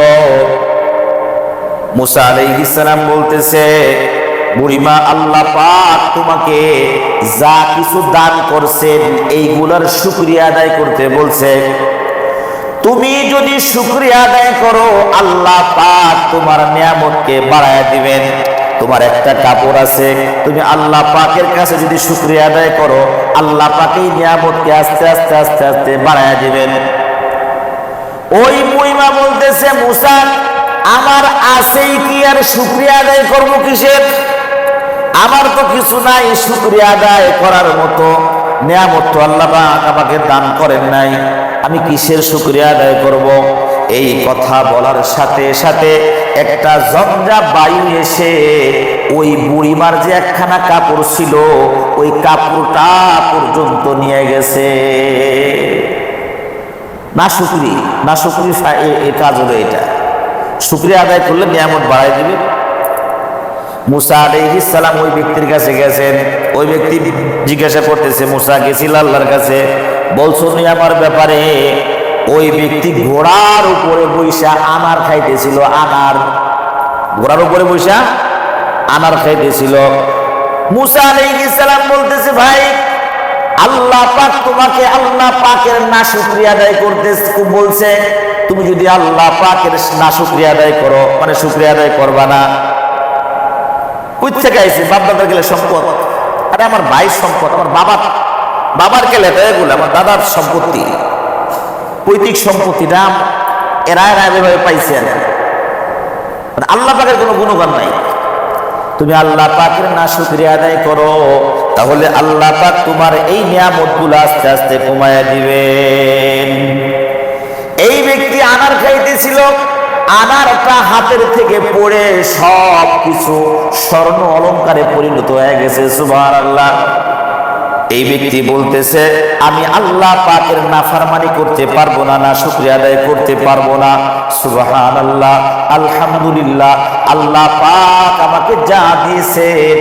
মুসা আলাইহিস সালাম বলতেছে বুড়িমা আল্লাহ পাক তোমাকে যা কিছু দান করছেন এইগুলার শুকরিয়া আদায় করতে বলছে। তুমি যদি শুকরিয়া আদায় করো আল্লাহ পাক তোমার নিয়ামতকে বাড়ায় দিবেন। তোমার একটা কাপড় আছে, তুমি আল্লাহ পাকের কাছে যদি শুকরিয়া আদায় করো আল্লাহ পাকই নিয়ামতকে আস্তে আস্তে আস্তে আস্তে বাড়ায় দিবেন। ওই বুড়িমা বলতেছে মুসা আমার আছেই কি, আর শুকরিয়া আদায় করবো কিসের? আমার তো কিছু নাই শুকরিয়া আদায় করার মতো, নিয়ামত তো আল্লাহ পাক আমাকে দান করেন নাই, আমি কিসের শুকরিয়া আদায় করব? এই কথা বলার সাথে সাথে একটা ঝঞ্ঝা বায়ু এসে ওই বুড়িমার যে একখানা কাপড় ছিল ওই কাপড়টা পর্যন্ত নিয়ে গেছে। না শুকরি, না শুকরি এই কাজ হলো এটা। শুকরিয়া আদায় করলে নিয়ামত বাড়াই দিবে। মুসা আলাইহিস সালাম ওই ব্যক্তির কাছে গেছেন, ওই ব্যক্তি জিজ্ঞাসা করতেছে মুসা গেছিল আল্লাহর কাছে, বলছো নি আমার ব্যাপারে? ওই ব্যক্তি ঘোড়ার উপরে বৈশা আনার খাইতেছিল, আনার, ঘোড়ার উপরে বৈশা আনার খাইতেছিল। মুসা আলাইহিস সালাম বলতেছে ভাই আল্লাহ পাক তোমাকে আল্লাহ পাকের নাশুকরিয়া আদায় করতে বলছে, তুমি যদি আল্লাহ পাকের নাশুকরিয়া আদায় করো মানে শুকরিয়া আদায় করবা না। কই থেকে আইছে? বাপ দাদার গেলে সম্পদ, আরে আমার ভাইয়ের সম্পদ, আমার বাবার গেলে এগুলো আমার দাদার সম্পত্তি, পৈতৃক সম্পত্তিটা এরা এভাবে পাইছে। আর আল্লাহ পাকের কোনো গুণগান নাই। তুমি আল্লাহ পাকের নাশুকরিয়া আদায় করো তাহলে আল্লাহ পাক তোমার এই নিয়ামতগুলো আস্তে আস্তে কমায়া দিবেন। এই ব্যক্তি আনার খাইতেছিল, আনারটা হাতের থেকে পড়ে সব কিছু স্বর্ণ অলংকারে পরিণত হয়ে গেছে। সুবহানাল্লাহ। এই ব্যক্তি বলতেছে আমি আল্লাহ পাকের নাফরমানি করতে পারবো না, না শুকরিয়া আদায় করতে পারবো না। সুবহানাল্লাহ, আলহামদুলিল্লাহ, আল্লাহ পাক আমাকে যা দিয়েছেন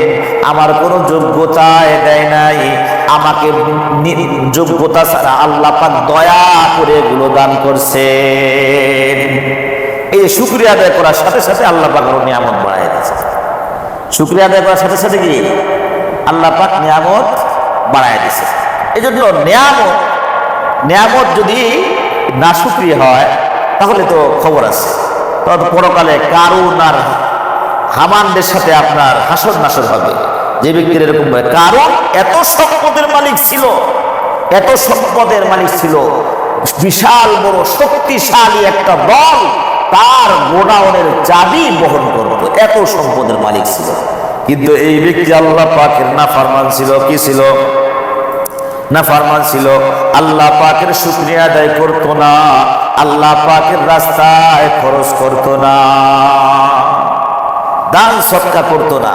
আমার কোনো যোগ্যতায় দেয় নাই, আমাকে যোগ্যতা ছাড়া আল্লাহ পাক দয়া করে এগুলো দান করছেন। এই শুকরিয়া আদায় করার সাথে সাথে আল্লাহ পাক আরো নিয়ামত বাড়ায় দিয়েছে। শুকরিয়া আদায় করার সাথে সাথে কি আল্লাহ পাক নিয়ামত বাড়ায় দিয়েছে। এই জন্য নিয়ামত যদি না শুকরিয়া হয় তাহলে তো খবর আছে, তখন পরকালে কারুন আর হামানদের সাথে আপনার হাসর নাসর হবে। যে ব্যক্তির এরকম কারণ এত সম্পদের মালিক ছিল, এত সম্পদের মালিক ছিল, বিশাল বড় শক্তিশালী একটা দল তার গোডাউনের চাবি বহন করতো, এত সম্পদের মালিক ছিল। কিন্তু এই ব্যক্তি আল্লাহ পাকের নাফরমান ছিল। কি ছিল? নাফরমান ছিল। আল্লাহ পাকের শুকরিয়া আদায় করতো না, আল্লাহ পাকের রাস্তায় খরচ করতো না, দান সদকা করতো না।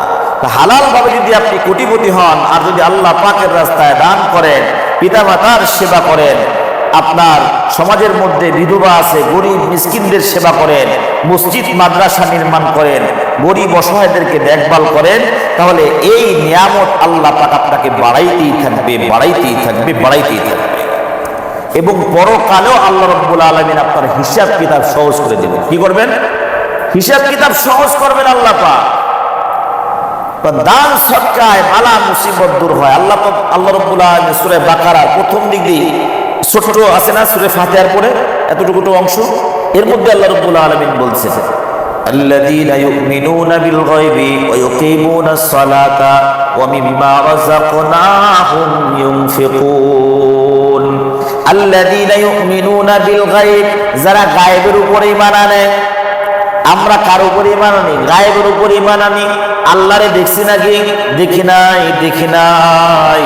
হালাল ভাবে যদি আপনি কোটিপতি হন আর যদি আল্লাহ পাকের রাস্তায় দান করেন, পিতামাতার সেবা করেন, আপনার সমাজের মধ্যে বিধবা আছে গরিব মিসকিনদের সেবা করেন, মসজিদ মাদ্রাসা নির্মাণ করেন, গরিব অসহায়দেরকে দেখভাল করেন, তাহলে এই নিয়ামত আল্লাহ পাক আপনাকে বাড়াইতেই থাকবে, বাড়াইতেই থাকবে, বাড়াইতেই থাকবে। এবং পরকালেও আল্লাহ রাব্বুল আলামিন আপনার হিসাব কিতাব সহজ করে দেবেন। কি করবেন? হিসাব কিতাব সহজ করবেন আল্লাহ পাক। দান সদকায় বালা মুসিবত দূর হয়। আল্লাহ রাব্বুল আলামিন সূরা বাকারার প্রথম দিক দিয়ে ছোট আছে না, সূরা ফাতিহার পরে এতটুকু অংশ, এর মধ্যে আল্লাহ রাব্বুল আলামিন বলছেন الذين يؤمنون بالغيب ويقيمون الصلاة ومما رزقناهم ينفقون الذين يؤمنون بالغيب যারা গায়েবের উপর ঈমান আনে। আমরা কার উপর ঈমান আনি? গায়েবের উপর ঈমান আনি। আল্লাহরে দেখছি নাকি? দেখি নাই, দেখি নাই,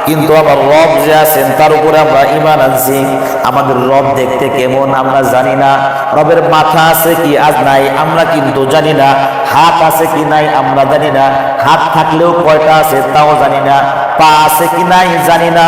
কিন্তু আমার রব যে আছেন তার উপরে আমরা ঈমান আনছি। আমাদের রব দেখতে কেমন আমরা জানি না, রবের মাথা আছে কি আজ নাই আমরা কিন্তু জানি না, হাত আছে কি নাই আমরা জানি না, হাত থাকলেও কয়টা আছে তাও জানি না, পা আছে কি নাই জানি না,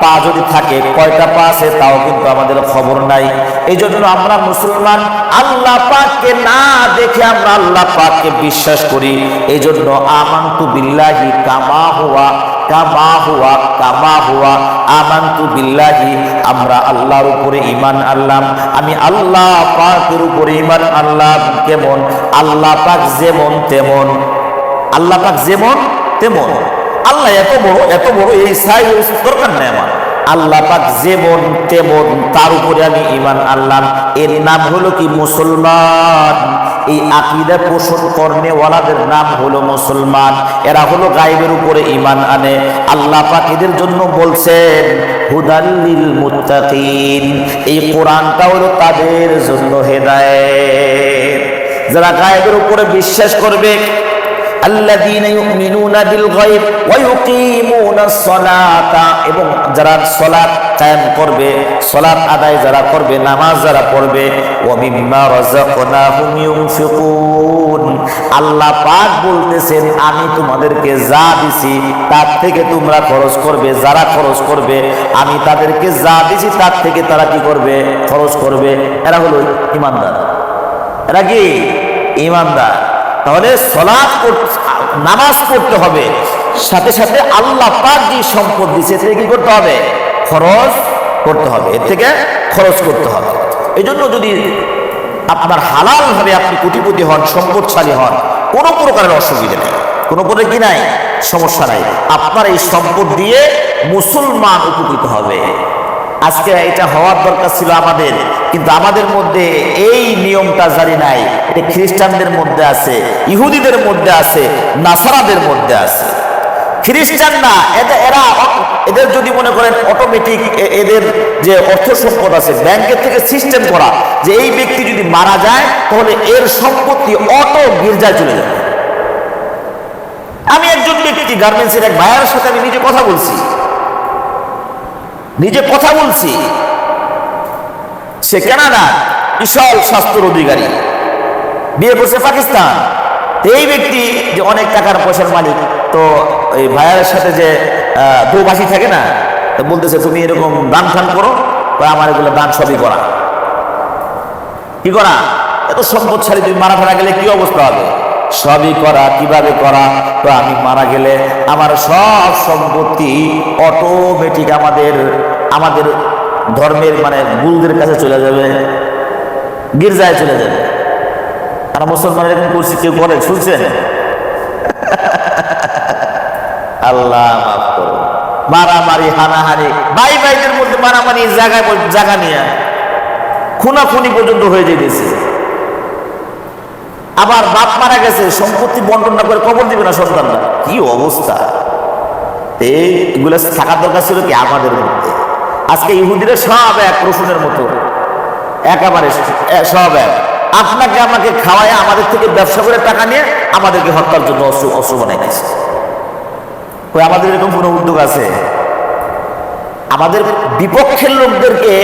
পা যদি থাকে কয়টা পা আছে তাও কিন্তু আমাদের খবর নাই। এই জন্য আমরা মুসলমান আল্লাহ পাককে না দেখে আমরা আল্লাহ পাককে বিশ্বাস করি। এই জন্য আমানতু বিল্লাহি কামা হুয়া কামা হুয়া কামা হুয়া, আমানতু বিল্লাহি, আমরা আল্লাহর উপরে ঈমান আনলাম। আমি আল্লাহ পাকের উপরে ঈমান আনলাম। কেমন? আল্লাহ পাক যেমন তেমন, আল্লাহ পাক যেমন তেমন। আল্লাহ এত বড়, এত বড়, এই সাই দরকার নেই আমার। আল্লাহ পাক যেমন তেমন, তার উপরে আমি ঈমান আনলাম। এর নাম হলো কি? মুসলমান। এই আকীদা পোষণ করনেওয়ালাদের নাম হলো মুসলমান। এরা হলো গায়েবের উপরে ঈমান আনে। আল্লাহ পাক এদের জন্য বলছেন হুদাল লিল মুত্তাকিন, এই কোরআনটা হলো তাদের জন্য হেদায়েত। যারা গায়েবের উপরে বিশ্বাস করবে, আল্লাযীনা ইউমিনুনা বিল গায়ব ওয়া ইউকিমুনাস সালাতা, এবং যারা সালাত কায়েম করবে, সালাত আদায় যারা করবে, নামাজ যারা পড়বে, ওয়া মিম্মা রাযাকনাহুম ইউনফিকুন, আল্লাহ পাক বলতেছেন আমি তোমাদেরকে যা দিছি তার থেকে তোমরা খরচ করবে। যারা খরচ করবে আমি তাদেরকে যা দিছি তার থেকে তারা কি করবে? খরচ করবে। এরা হলো ঈমানদার। এরা কি? ঈমানদার। তাহলে সালাত নামাজ পড়তে হবে, সাথে সাথে আল্লাহ পাক যে সম্পদ দিয়েছে এর থেকে কি করতে হবে? খরচ করতে হবে, এর থেকে খরচ করতে হবে। এই জন্য যদি আপনার হালাল ভাবে আপনি কোটিপতি হন, সম্পদশালী হন, কোনো প্রকারের অসুবিধা নেই, কোনো প্রকার কি নাই, সমস্যা নাই। আপনার এই সম্পদ দিয়ে মুসলমান উপকৃত হবে। আজকে এটা হওয়ার দরকার ছিল আমাদের, কিন্তু আমাদের মধ্যে এই নিয়মটা জারি নাই। এটা খ্রিস্টানদের মধ্যে আছে, ইহুদিদের মধ্যে আছে, নাসারাদের মধ্যে আছে। খ্রিস্টান না, এদের যদি মনে করেন অটোমেটিক এদের যে অর্থ সম্পদ আছে ব্যাংকের থেকে সিস্টেম করা যে এই ব্যক্তি যদি মারা যায় তাহলে এর সম্পত্তি অটো গির্জায় চলে যাবে। আমি একজন ব্যক্তি গার্মেন্টসের এক ভাইয়ের সাথে আমি নিজে কথা বলছি, সে কানাডা, বিশাল স্বাস্থ্যের অধিকারী, বিয়ে করছে পাকিস্তান। এই ব্যক্তি যে অনেক টাকার পয়সার মালিক, তো এই ভাইয়ের সাথে যে দোবাসী থাকে না, তো বলতেছে তুমি এরকম দান ফান করো, আমার এগুলো দান সবই করা। কি করা? এত সম্পদশালী, তুমি মারা ফেরা গেলে কি অবস্থা হবে? সবই করা। কিভাবে করা? তো আমি মারা গেলে আমার সব সম্পত্তি অটোমেটিক আমাদের ধর্মের মানে গুরুদের কাছে চলে যাবে, গির্জায় চলে যাবে। আর মুসলমান এরকম করছি, কেউ করে শুনছেন? আল্লাহ মাফ করো। মারামারি, হানাহানি, ভাই ভাইদের মধ্যে মারামারি, জায়গা নিয়ে খুনাখুনি পর্যন্ত হয়ে যেতেছে। আবার বাপ মারা গেছে, সম্পত্তি বন্টন না করে কবর দিবে না সন্তানরা। কি অবস্থা! এইগুলো থাকার দরকার ছিল কি আমাদের মধ্যে? আজকে ইহুদিরা সব এক, রসুনের মতো একেবারে সব এক। আপনাকে আমাকে খাওয়ায় আমাদের থেকে ব্যবসা করে টাকা নিয়ে আমাদেরকে হত্যার জন্য অস্ত্র বানাই দিয়েছে। ওই আমাদের এরকম কোনো উদ্যোগ আছে? আমাদের বিপক্ষের লোকদেরকে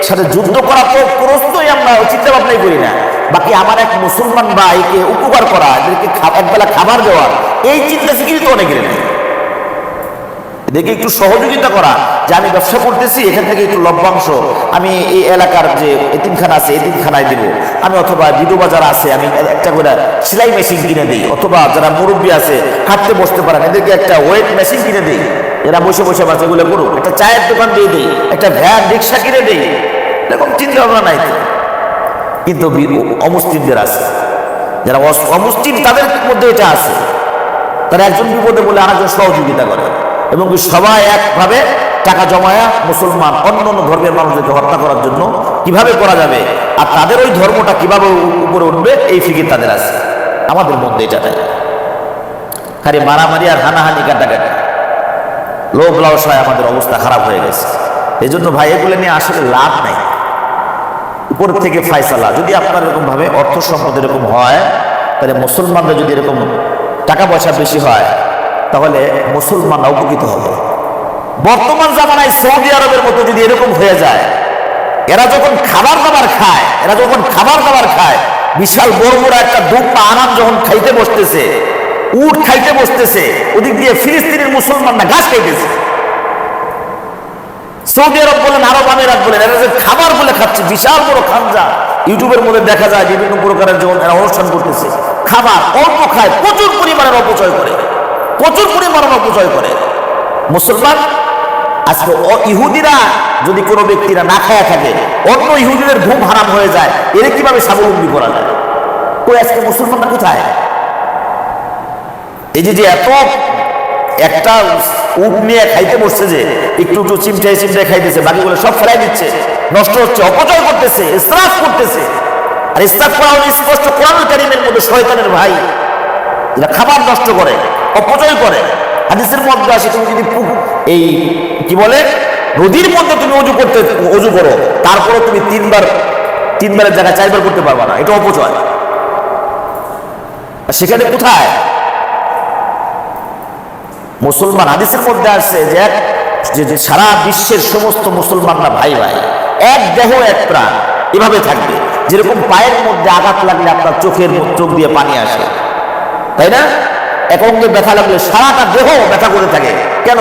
সাথে যুদ্ধ করা তো প্রশ্নই আমরা চিন্তা ভাবনাই করি না। বাকি আমার এক মুসলমান ভাইকে উপকার করা, এদেরকে একবেলা খাবার দেওয়া, এই চিন্তা শিখিয়ে তো অনেকের নেই। এদেরকে একটু সহযোগিতা করা, যে আমি ব্যবসা করতেছি, এখান থেকে একটু লভ্যাংশ আমি এই এলাকার যে এতিমখানা আছে এতিমখানায় দিব, আমি অথবা বিধবা যারা আছে আমি একটা করে সেলাই মেশিন কিনে দিই, অথবা যারা মুরব্বী আছে হাঁটতে বসতে পারেন এদেরকে একটা ওয়েট মেশিন কিনে দিই, এরা বসে বসে বাস এগুলো করুক, একটা চায়ের দোকান দিয়ে দিই, একটা ভ্যান রিক্সা কিনে দিই। এরকম চিন্তা ভাবনা নাই তো। কিন্তু অমুসলিমদের আছে, যারা অমুসলিম তাদের মধ্যে এটা আছে। তারা একজন বিপদে বলে আরেকজন সহযোগিতা করে, এবং সবাই একভাবে টাকা জমায়া মুসলমান অন্য অন্য ধর্মের মানুষদেরকে হত্যা করার জন্য কিভাবে করা যাবে, আর তাদের ওই ধর্মটা কিভাবে উপরে উঠবে, এই ফিকির তাদের আছে। আমাদের মধ্যে এটা নাই। খালি মারামারি আর হানাহানি, কাটাকাটি, লোভ লালসায় আমাদের অবস্থা খারাপ হয়ে গেছে। এই জন্য ভাই এগুলো নিয়ে আসলে লাভ নাই। উপর থেকে ফায়সালা, যদি আপনার এরকম ভাবে অর্থ সম্পদ এরকম হয়, তাহলে মুসলমানরা যদি এরকম টাকা পয়সা বেশি হয়, তাহলে মুসলমানরা উপকৃত হবে। বর্তমান জামানায় সৌদি আরবের মতো যদি এরকম হয়ে যায়, এরা যখন খাবার দাবার খায়, বিশাল বড় বড় একটা দুম্বা আনাম যখন খাইতে বসতেছে, উট খাইতে বসতেছে, ওদিক দিয়ে ফিলিস্তিনের মুসলমানরা ঘাস খাইতেছে। সৌদি আরব বলেন, আরব আমিরাত বলেন, এরা যে খাবার বলে খাচ্ছে, বিশাল বড় খানজা, ইউটিউবের মধ্যে দেখা যায় বিভিন্ন প্রকারের যখন এরা অনুষ্ঠান করতেছে, খাবার অল্প খায়, প্রচুর পরিমাণের অপচয় করে। মুসলমান আজকে ইহুদিরা যদি কোনো ব্যক্তিরা না খায়া থাকে, অন্য ইহুদিদের ঘুম হারাম হয়ে যায়, এর কিভাবে স্বাবলম্বী করা যায়? কই আজকে মুসলমানরা কোথায়? এই যে এত একটা উট নিয়ে খাইতে বসছে, যে একটু একটু চিমটায় খাইতেছে, বাকিগুলো সব ফেলাই দিচ্ছে, নষ্ট হচ্ছে, অপচয় করতেছে, ইসরাফ করতেছে। আর ইসরাফ করা হলে স্পষ্ট কোরআনুল কারীমের মধ্যে শয়তানের ভাই, যারা খাবার নষ্ট করে, অপচয় করে। হাদিসের মধ্যে আসে, তুমি যদি এই কি বলে নদীর মধ্যে তুমি অজু করো, তারপরে তুমি তিনবারের জায়গায় 4 বার করতে পারবা না, এটা অপচয়। সেখানে কোথায় মুসলমান? হাদিসের মধ্যে আসছে যে সারা বিশ্বের সমস্ত মুসলমানরা ভাই ভাই, এক দেহ এক প্রাণ, এভাবে থাকবে। যেরকম পায়ের মধ্যে আঘাত লাগলে আপনার চোখ দিয়ে পানি আসে, তাই না? এক অঙ্গে ব্যথা লাগলে সারাটা দেহ ব্যথা করে থাকে, কেন?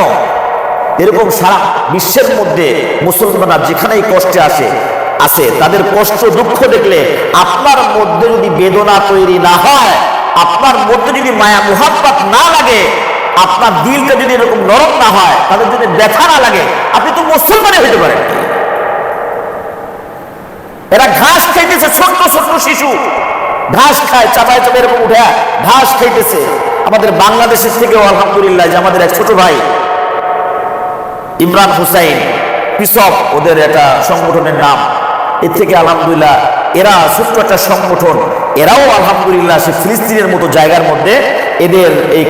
এরকম সারা বিশ্বের মধ্যে মুসলমানরা যেখানেই কষ্টে আসে তাদের কষ্ট দুঃখ দেখলে আপনার মধ্যে যদি বেদনা তৈরি না হয়, আপনার মধ্যে যদি মায়া মুহাব্বত না লাগে, আপনার দিলটা যদি এরকম নরম না হয়, তাদের যদি ব্যথা না লাগে, আপনি তো মুসলমানই হইতে পারেন। এরা ঘাস খাইতেছে, ছোট্ট ছোট্ট শিশু ঘাস খায়, চাপায় এরকম উঠে ঘাস খাইতেছে। আমাদের বাংলাদেশের থেকেও আলহামদুলিল্লাহ, যে আমাদের এক ছোট ভাই ইমরান হুসাইন পিসপ, ওদের একটা সংগঠনের নাম, এর থেকে আলহামদুলিল্লাহ এরা ছোট্ট একটা সংগঠন, এরাও আলহামদুলিল্লাহ সে ফিলিস্তিনের মতো জায়গার মধ্যে এদের এই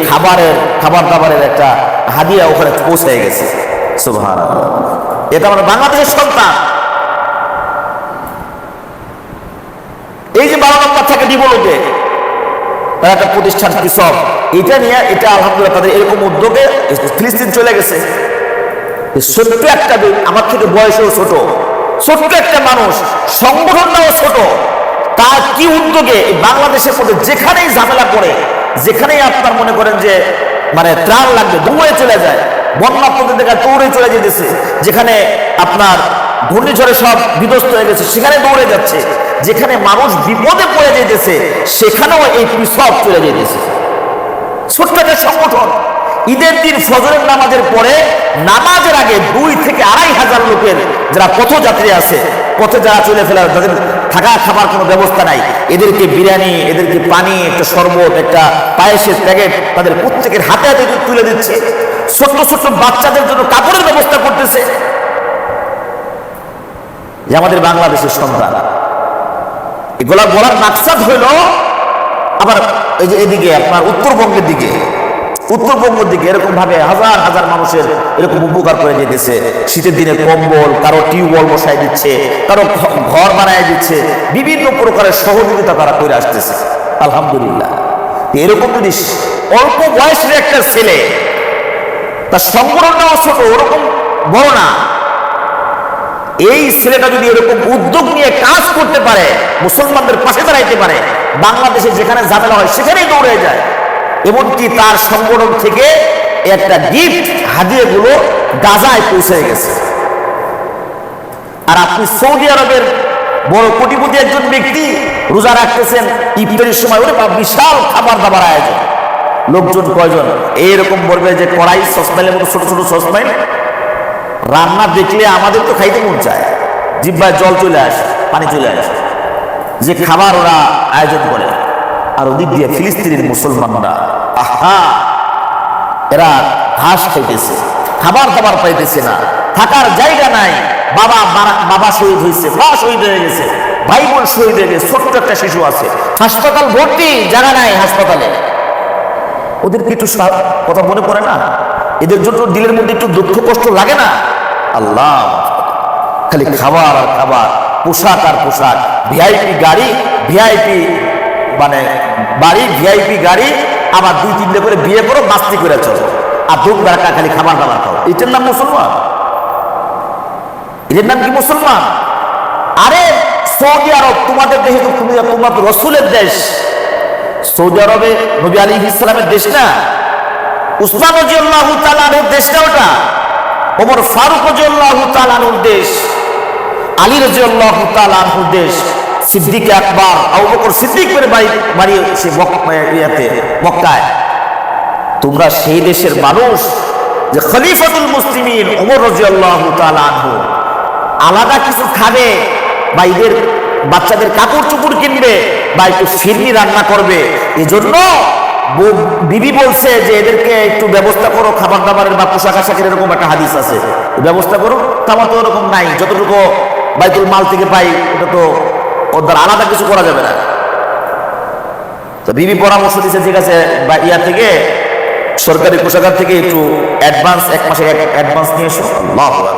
খাবার দাবারের একটা হাদিয়া ওখানে পৌঁছে গেছে। সুবহানাল্লাহ, এটা আমরা বাংলাদেশের সন্তান। এই যে 12 নম্বর থেকে ডিবলোকে তারা একটা প্রতিষ্ঠান কৃষক, এটা আলহামদুলিল্লাহ তাদের এরকম উদ্যোগে ফিলিস্তিন চলে গেছে। ছোট্ট একটা, আমার থেকে বয়সেও ছোট, ছোট্ট একটা মানুষ, সংগঠনটাও ছোট, তার কি উদ্যোগে বাংলাদেশের মধ্যে যেখানেই ঝামেলা করে, যেখানেই আপনার মনে করেন যে মানে ত্রাণ লাগবে দৌড়ে চলে যায়, বন্যা প্রতিদিন দৌড়ে চলে যেতেছে, যেখানে আপনার ঘূর্ণিঝড়ে সব বিধ্বস্ত হয়ে গেছে সেখানে দৌড়ে যাচ্ছে, যেখানে মানুষ বিপদে পড়ে যেতেছে সেখানেও এই সব চলে যেতেছে। ছোট্ট একটা সংগঠন ঈদের দিন ফজরের নামাজের পরে নামাজের আগে 2 থেকে 2,500 লোকের যারা পথযাত্রী আছে, পথে যারা চলে ফেলার, তাদের থাকা খাবার কোনো ব্যবস্থা নাই, এদেরকে বিরিয়ানি, এদেরকে পানি, একটা শরবত, একটা পায়েসের প্যাকেট তাদের প্রত্যেকের হাতে হাতে তুলে দিচ্ছে। ছোট্ট ছোট্ট বাচ্চাদের জন্য কাপড়ের ব্যবস্থা করতেছে। যে আমাদের বাংলাদেশের সন্তান, এগুলা বলার মাকসাদ হইল আবার এই যে এদিকে আপনার উত্তরবঙ্গের দিকে এরকম ভাবে হাজার হাজার মানুষের এরকম উপকার করে যেতেছে। শীতের দিনে কম্বল, কারো টিউবওয়েল বসাই দিচ্ছে, কারো ঘর বানায় দিচ্ছে, বিভিন্ন প্রকারের সহযোগিতা তারা করে আসতেছে। আলহামদুলিল্লাহ। এরকম যদি অল্প বয়সের একটা ছেলে, তার সংগঠনটাও ছোট, ওরকম বড় না, এই ছেলেটা যদি এরকম উদ্যোগ নিয়ে কাজ করতে পারে, মুসলমানদের পাশে দাঁড়াইতে পারে, বাংলাদেশে যেখানে ঝামেলা হয় সেখানেই দৌড়ে যায়। এমনকি তার সংগঠন থেকে একটা গিফট হাদিয়াগুলো গাজায় পৌঁছে গেছে। আর আপনি সৌদি আরবের বড় কোটিপতি একজন ব্যক্তি রোজা রাখতেছেন, ইফতারের সময় ওরে বিশাল খাবার দাবার আয়োজন, লোকজন কয়জন, এইরকম বলবে যে কড়াই, সসপ্যানের মতো ছোট ছোট সসপ্যান, রান্না দেখলে আমাদের তো খাইতে মন চায়, জিহ্বায় জল চলে আসে, পানি চলে আসে, যে খাবার ওরা আয়োজন করে। আর ওদিক দিয়ে ফিলিস্তিনের মুসলমানরা, আহা, এরা ঘাস খাইতেছে, খাবার দাবার পাইতেছে না, থাকার জায়গা নাই। বাবা শহীদ হয়েছে, মা শহীদ হয়ে গেছে, ভাই বোন শহীদ হয়ে গেছে, ছোট্ট একটা শিশু আছে, হাসপাতাল ভর্তি, জায়গা নাই হাসপাতালে। ওদের কি একটু কথা মনে পড়ে না? এদের জন্য দিলের মধ্যে একটু দুঃখ কষ্ট লাগে না? আল্লাহ, খালি খাবার আর খাবার, পোশাক আর পোশাক, ভিআইপি গাড়ি, ভিআইপি মানে বাড়ি, ভিআইপি গাড়ি, আবার 2-3টে করে বিয়ে করো, মাস্তি করে চলো, আর দুধ বেড়াকা খালি খাবার দাবার খাও। এটার নাম মুসলমান? এটার নাম কি মুসলমান? আরে সৌদি আরব তোমাদের দেশে তো, তোমার তো রসুলের দেশ। সৌদি আরবে নবী আলাইহিস সালামের দেশ না? উসমান রাদিয়াল্লাহু তাআলা আনহুর দেশ না ওটা? ওমর ফারুক রাদিয়াল্লাহু তাআলা আনহুর দেশ, আলী রাদিয়াল্লাহু তাআলা আনহুর দেশ, সিদ্দিক আকবর আবু বকর সিদ্দিকের বাড়ি সে মক্কায়। তোমরা সেই দেশের মানুষ যে খলিফাতুল মুসলিমিন ওমর রাদিয়াল্লাহু তাআলা আনহু আলাদা কিছু খাবে, বা ঈদের বাচ্চাদের কাপড় চোপড় কিনবে, বা একটু ফিরনি রান্না করবে, এজন্য বিবি বলছে যে এদেরকে একটু ব্যবস্থা করো খাবার দাবারের বা পোশাক আশাকের, এরকম একটা হাদিস আছে, ব্যবস্থা করো। আমার তো ওরকম নাই, যতটুকু বাইতুল মাল থেকে পাই ওটা তো ওর দ্বারা আলাদা কিছু করা যাবে না। তো বিবি পরামর্শ দিচ্ছে, ঠিক আছে ইয়া থেকে, সরকারি কোষাগার থেকে একটু অ্যাডভান্স, 1 মাসের অ্যাডভান্স নিয়ে এসো। আল্লাহু আকবার।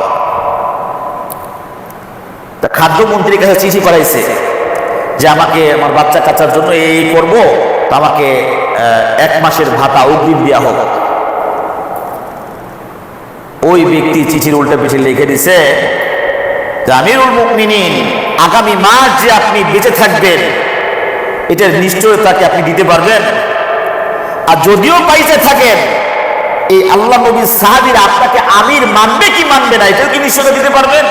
তা খাদ্যমন্ত্রীর কাছে চিঠি করাইছে যে আমাকে আমার বাচ্চা কাচ্চার জন্য এই করবো, তো আমাকে 1 মাসের ভাতা অগ্রিম দেওয়া হোক। ওই ব্যক্তি চিঠির উল্টা পিঠে লিখে দিছে যে আমিরুল মুমিনিন, আগামী মাস যে আপনি বেঁচে থাকবেন এটার নিশ্চয়তাকে আপনি দিতে পারবেন? আর যদিও বাইচে থাকেন, এই আল্লাহ নবীর সাহাবীরা আপনাকে আমির মানবে কি মানবে না, এটাও কি নিশ্চয়তা দিতে পারবেন?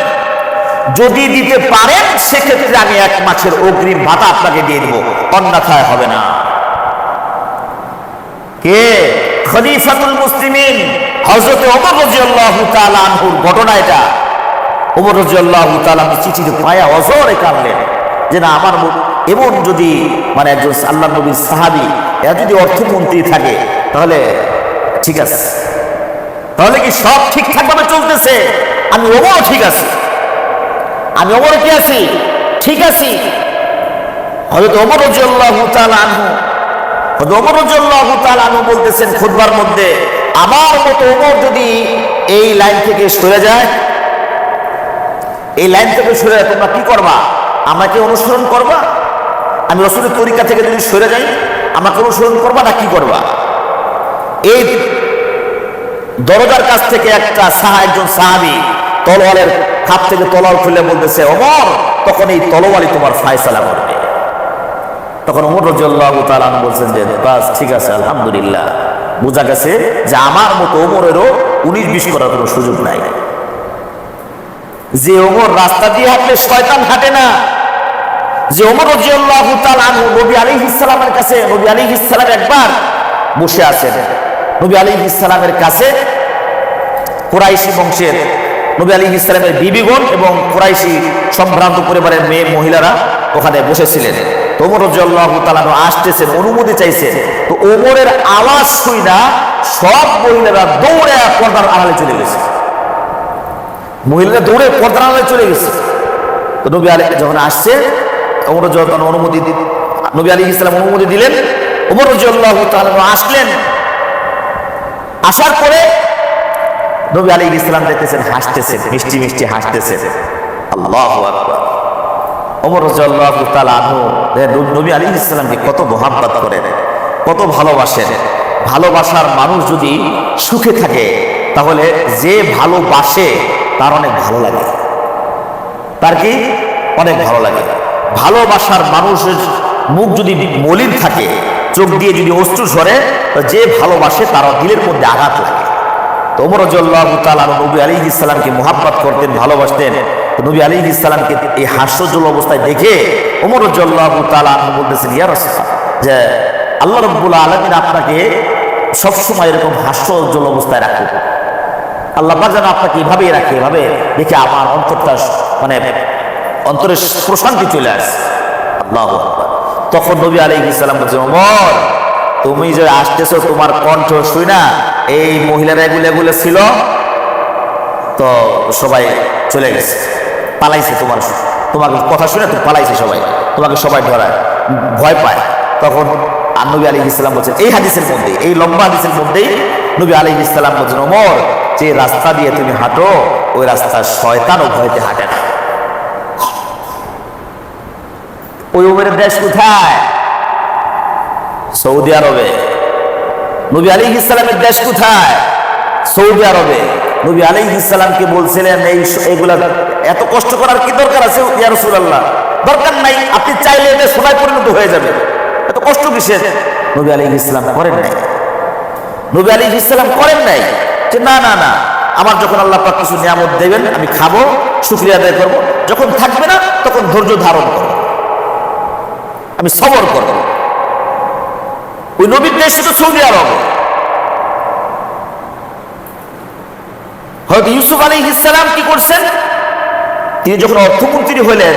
যদি দিতে পারেন সেক্ষেত্রে আমি 1 মাসের অগ্রিম ভাতা আপনাকে দিয়ে দেব, অন্যথায় হবে না। কে? খলিফাতুল মুসলিমিন হযরত ওমর রাদিয়াল্লাহু তাআলা আনহুর ঘটনা এটা। ওমর রাদিয়াল্লাহু তাআলা চিঠিতে পায়া অজরে কাঁদলেন যে না, আমার এমন যদি মানে একজন আল্লাহর নবীর সাহাবী, এরা যদি অর্থমন্ত্রী থাকে তাহলে ঠিক আছে, তাহলে কি সব ঠিকঠাকভাবে চলতেছে? আমি ওমরও ঠিক আছি, আমি ওমর কি আছি? ঠিক আছি। হযরত ওমর রাদিয়াল্লাহু তাআলা আনহু, হযরত ওমর রাদিয়াল্লাহু তাআলা আনহু বলতেছেন খুতবার মধ্যে, আমার মতো ওমর যদি এই লাইন থেকে সরে যায়, এই লাইন থেকে সরে যায়, তোমরা কি করবা? আমাকে অনুসরণ করবা? আমি রাসূলের তরিকা থেকে যদি সরে যাই আমাকে অনুসরণ করবা না কি করবা? এই দরজার কাছ থেকে একজন সাহাবী তলোয়ারের খাপ থেকে তলোয়ার খুলে বলতেছে, ওমর তখন এই তলোয়ারই তোমার ফায়সালা করবে। তখন ওমর রাদিয়াল্লাহু তাআলা বলছেন যে বাস ঠিক আছে, আলহামদুলিল্লাহ, বোঝা গেছে যে আমার মতো ওমরেরও 19-20 করার কোনো সুযোগ নাই। যে ওমর রাস্তা দিয়ে হাঁটলে শয়তান হাঁটে না, যে ওমর রাদিয়াল্লাহু তাআলা নবী আলাইহিস সালামের কাছে, নবী আলাইহিস সালাম একবার বসে আছেন, নবী আলাইহিস সালামের কাছে কুরাইশি বংশের নবী আলাইহিস সালামের বিবিগণ এবং কুরাইশি সম্ভ্রান্ত পরিবারের মেয়ে মহিলারা ওখানে বসেছিলেন। তো ওমর রাদিয়াল্লাহু তাআলা আসতেছেন, অনুমতি চাইছেন। তো ওমরের আওয়াজ শুই না সব মহিলারা দৌড়ে পর্দার আড়ালে চলে গেছে, মহিলারা দৌড়ে পর্দার আড়ালে চলে গেছে। তো নবী আলী যখন আসছে, ওমর যখন নবী আলাইহিস সালাম অনুমতি দিলেন, ওমর রাদিয়াল্লাহু তাআলা আসলেন। আসার পরে নবী আলাইহিস সালাম দেখতেছেন হাসতেছেন, মিষ্টি মিষ্টি হাসতেছেন। আল্লাহু আকবার। ওমর রাদিয়াল্লাহু তাআলা নবী আলাইহিস সালামকে কত মহব্বত করেন, কত ভালোবাসেন। ভালোবাসার মানুষ যদি সুখে থাকে তাহলে যে ভালোবাসে তার অনেক ভালো লাগে, তার কি অনেক ভালো লাগে। ভালোবাসার মানুষের মুখ যদি মলিন থাকে, চোখ দিয়ে যদি অশ্রু ঝরে, যে ভালোবাসে তার দিলের মধ্যে আঘাত লাগে। তো ওমর রাদিয়াল্লাহু তাআলা নবী আলাইহিস সালামকে মুহাব্বত করতেন, ভালোবাসতেন। নবী আলাইহিস সালামকে এই হাস্যজ্জ্বল অবস্থায় দেখে ওমর রাদিয়াল্লাহু তাআলা বলতেছেন, ইয়া রাসূলুল্লাহ, যে আল্লাহ রাব্বুল আলামিন আপনাকে সবসময় এরকম হাস্যজ্জ্বল অবস্থায় রাখুন, আল্লাহ পাক যেন আপনাকে এভাবেই রাখে। এভাবে দেখে আমার অন্তরটা মানে অন্তরের প্রশান্তি চলে আসে। আল্লাহু আকবার। তখন নবী আলাইহিস সালাম বলছেন, ওমর তুমি যে আসতেছো, তোমার কণ্ঠ শুই না এই মহিলারা এগুলো ছিল, তো সবাই চলে গেছে, পালাইছে, তোমাকে কথা শুনে তো পালাইছে সবাই, তোমাকে সবাই ধরায়, ভয় পায়। তখন নবী আলাইহিস সালাম বলছেন, এই হাদিসের মধ্যে, এই লম্বা হাদিসের মধ্যেই নবী আলাইহিস সালাম বলছেন, ওমর যে রাস্তা দিয়ে তুমি হাঁটো ওই রাস্তা শয়তানও ভয়তে হাঁটে না। ওই ওমরের দেশ কোথায়? সৌদি আরবে। নবী আলাইহিস সালামের দেশ কোথায়? সৌদি আরবে। নবী আলাইহিস সালামকে বলছিলেন, এইগুলা এত কষ্ট করার কি দরকার আছে ইয়া রাসূলুল্লাহ? দরকার নাই, আপনি চাইলে এটা সোনায় পরিণত হয়ে যাবে, এত কষ্ট কিসের? নবী আলাইহিস সালাম করেন নাই। নবী আলাইহিস সালাম করেন নাই যে না না না, আমার যখন আল্লাহ পাক কিছু নিয়ামত দেবেন আমি খাবো, শুকরিয়া আদায় করবো, যখন থাকবে না তখন ধৈর্য ধারণ করবো, আমি সবর করব। ওই নবীর দেশ ছিল সৌদি আরব। হয়তো ইউসুফ আলাইহিস সালাম কি করছেন, তিনি যখন অর্থমন্ত্রী হলেন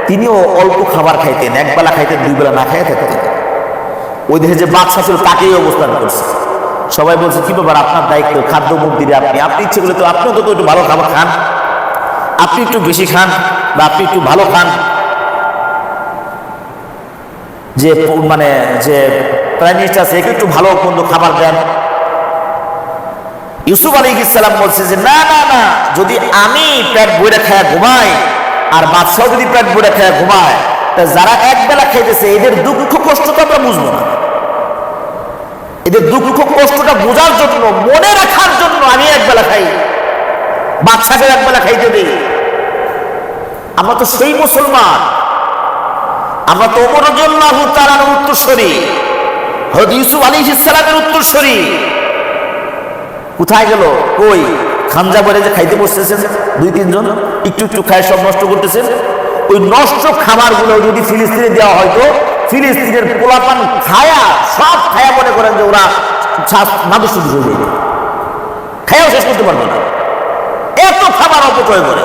তিনিও অল্প খাবার খাইতেন, একবেলা খাইতেন, দুই বেলা না খাইয়া থাকতেন। ওই দেশে যে বাদশা ছিল তাকেই অবস্থান করছে। সবাই বলছে, কি ব্যাপার, আপনার দায়িত্ব খাদ্যমন্ত্রী, আপনি ইচ্ছে করলে তো আপনিও তো একটু ভালো খাবার খান, আপনি একটু বেশি খান বা আপনি একটু ভালো খান, যে মানে যে প্রাইম মিনিস্টার আছে একে একটু ভালো মন্দ খাবার দেন। ইউসুফ আলাইহিস সালাম বলছে যে না না না, যদি আমি পেট ভরে খায়া ঘুমাই আর বাদশাহ যদি পেট ভরে খায়া ঘুমায়, তা যারা এক বেলা খাইতেছে এদের দুঃখ কষ্টটা আমরা বুঝবো না। এদের দুঃখ কষ্টটা বোঝার জন্য, মনে রাখার জন্য আমি এক বেলা খাই, বাদশাকে এক বেলা খাইতে দিই। আমরা তো সেই মুসলমান, আমরা তো ওমর রাদিয়াল্লাহু তাআলার উত্তরসূরি, হযরত ইউসুফ আলাইহিস সালামের উত্তরসূরি। কোথায় গেল? কই খানজা বলে যে খাইতে বসতেছেন 2-3 জন, একটু একটু খায় সব নষ্ট করতেছেন। ওই নষ্ট খাবারগুলো যদি ফিলিস্তিনে দেওয়া হয়তো ফিলিস্তিনের পোলাপান খায়া সব খায়া মনে করেন যে ওরা নাদুস হয়ে যাবে, খায়াও শেষ করতে পারবে না, এত খাবার অপচয় করে।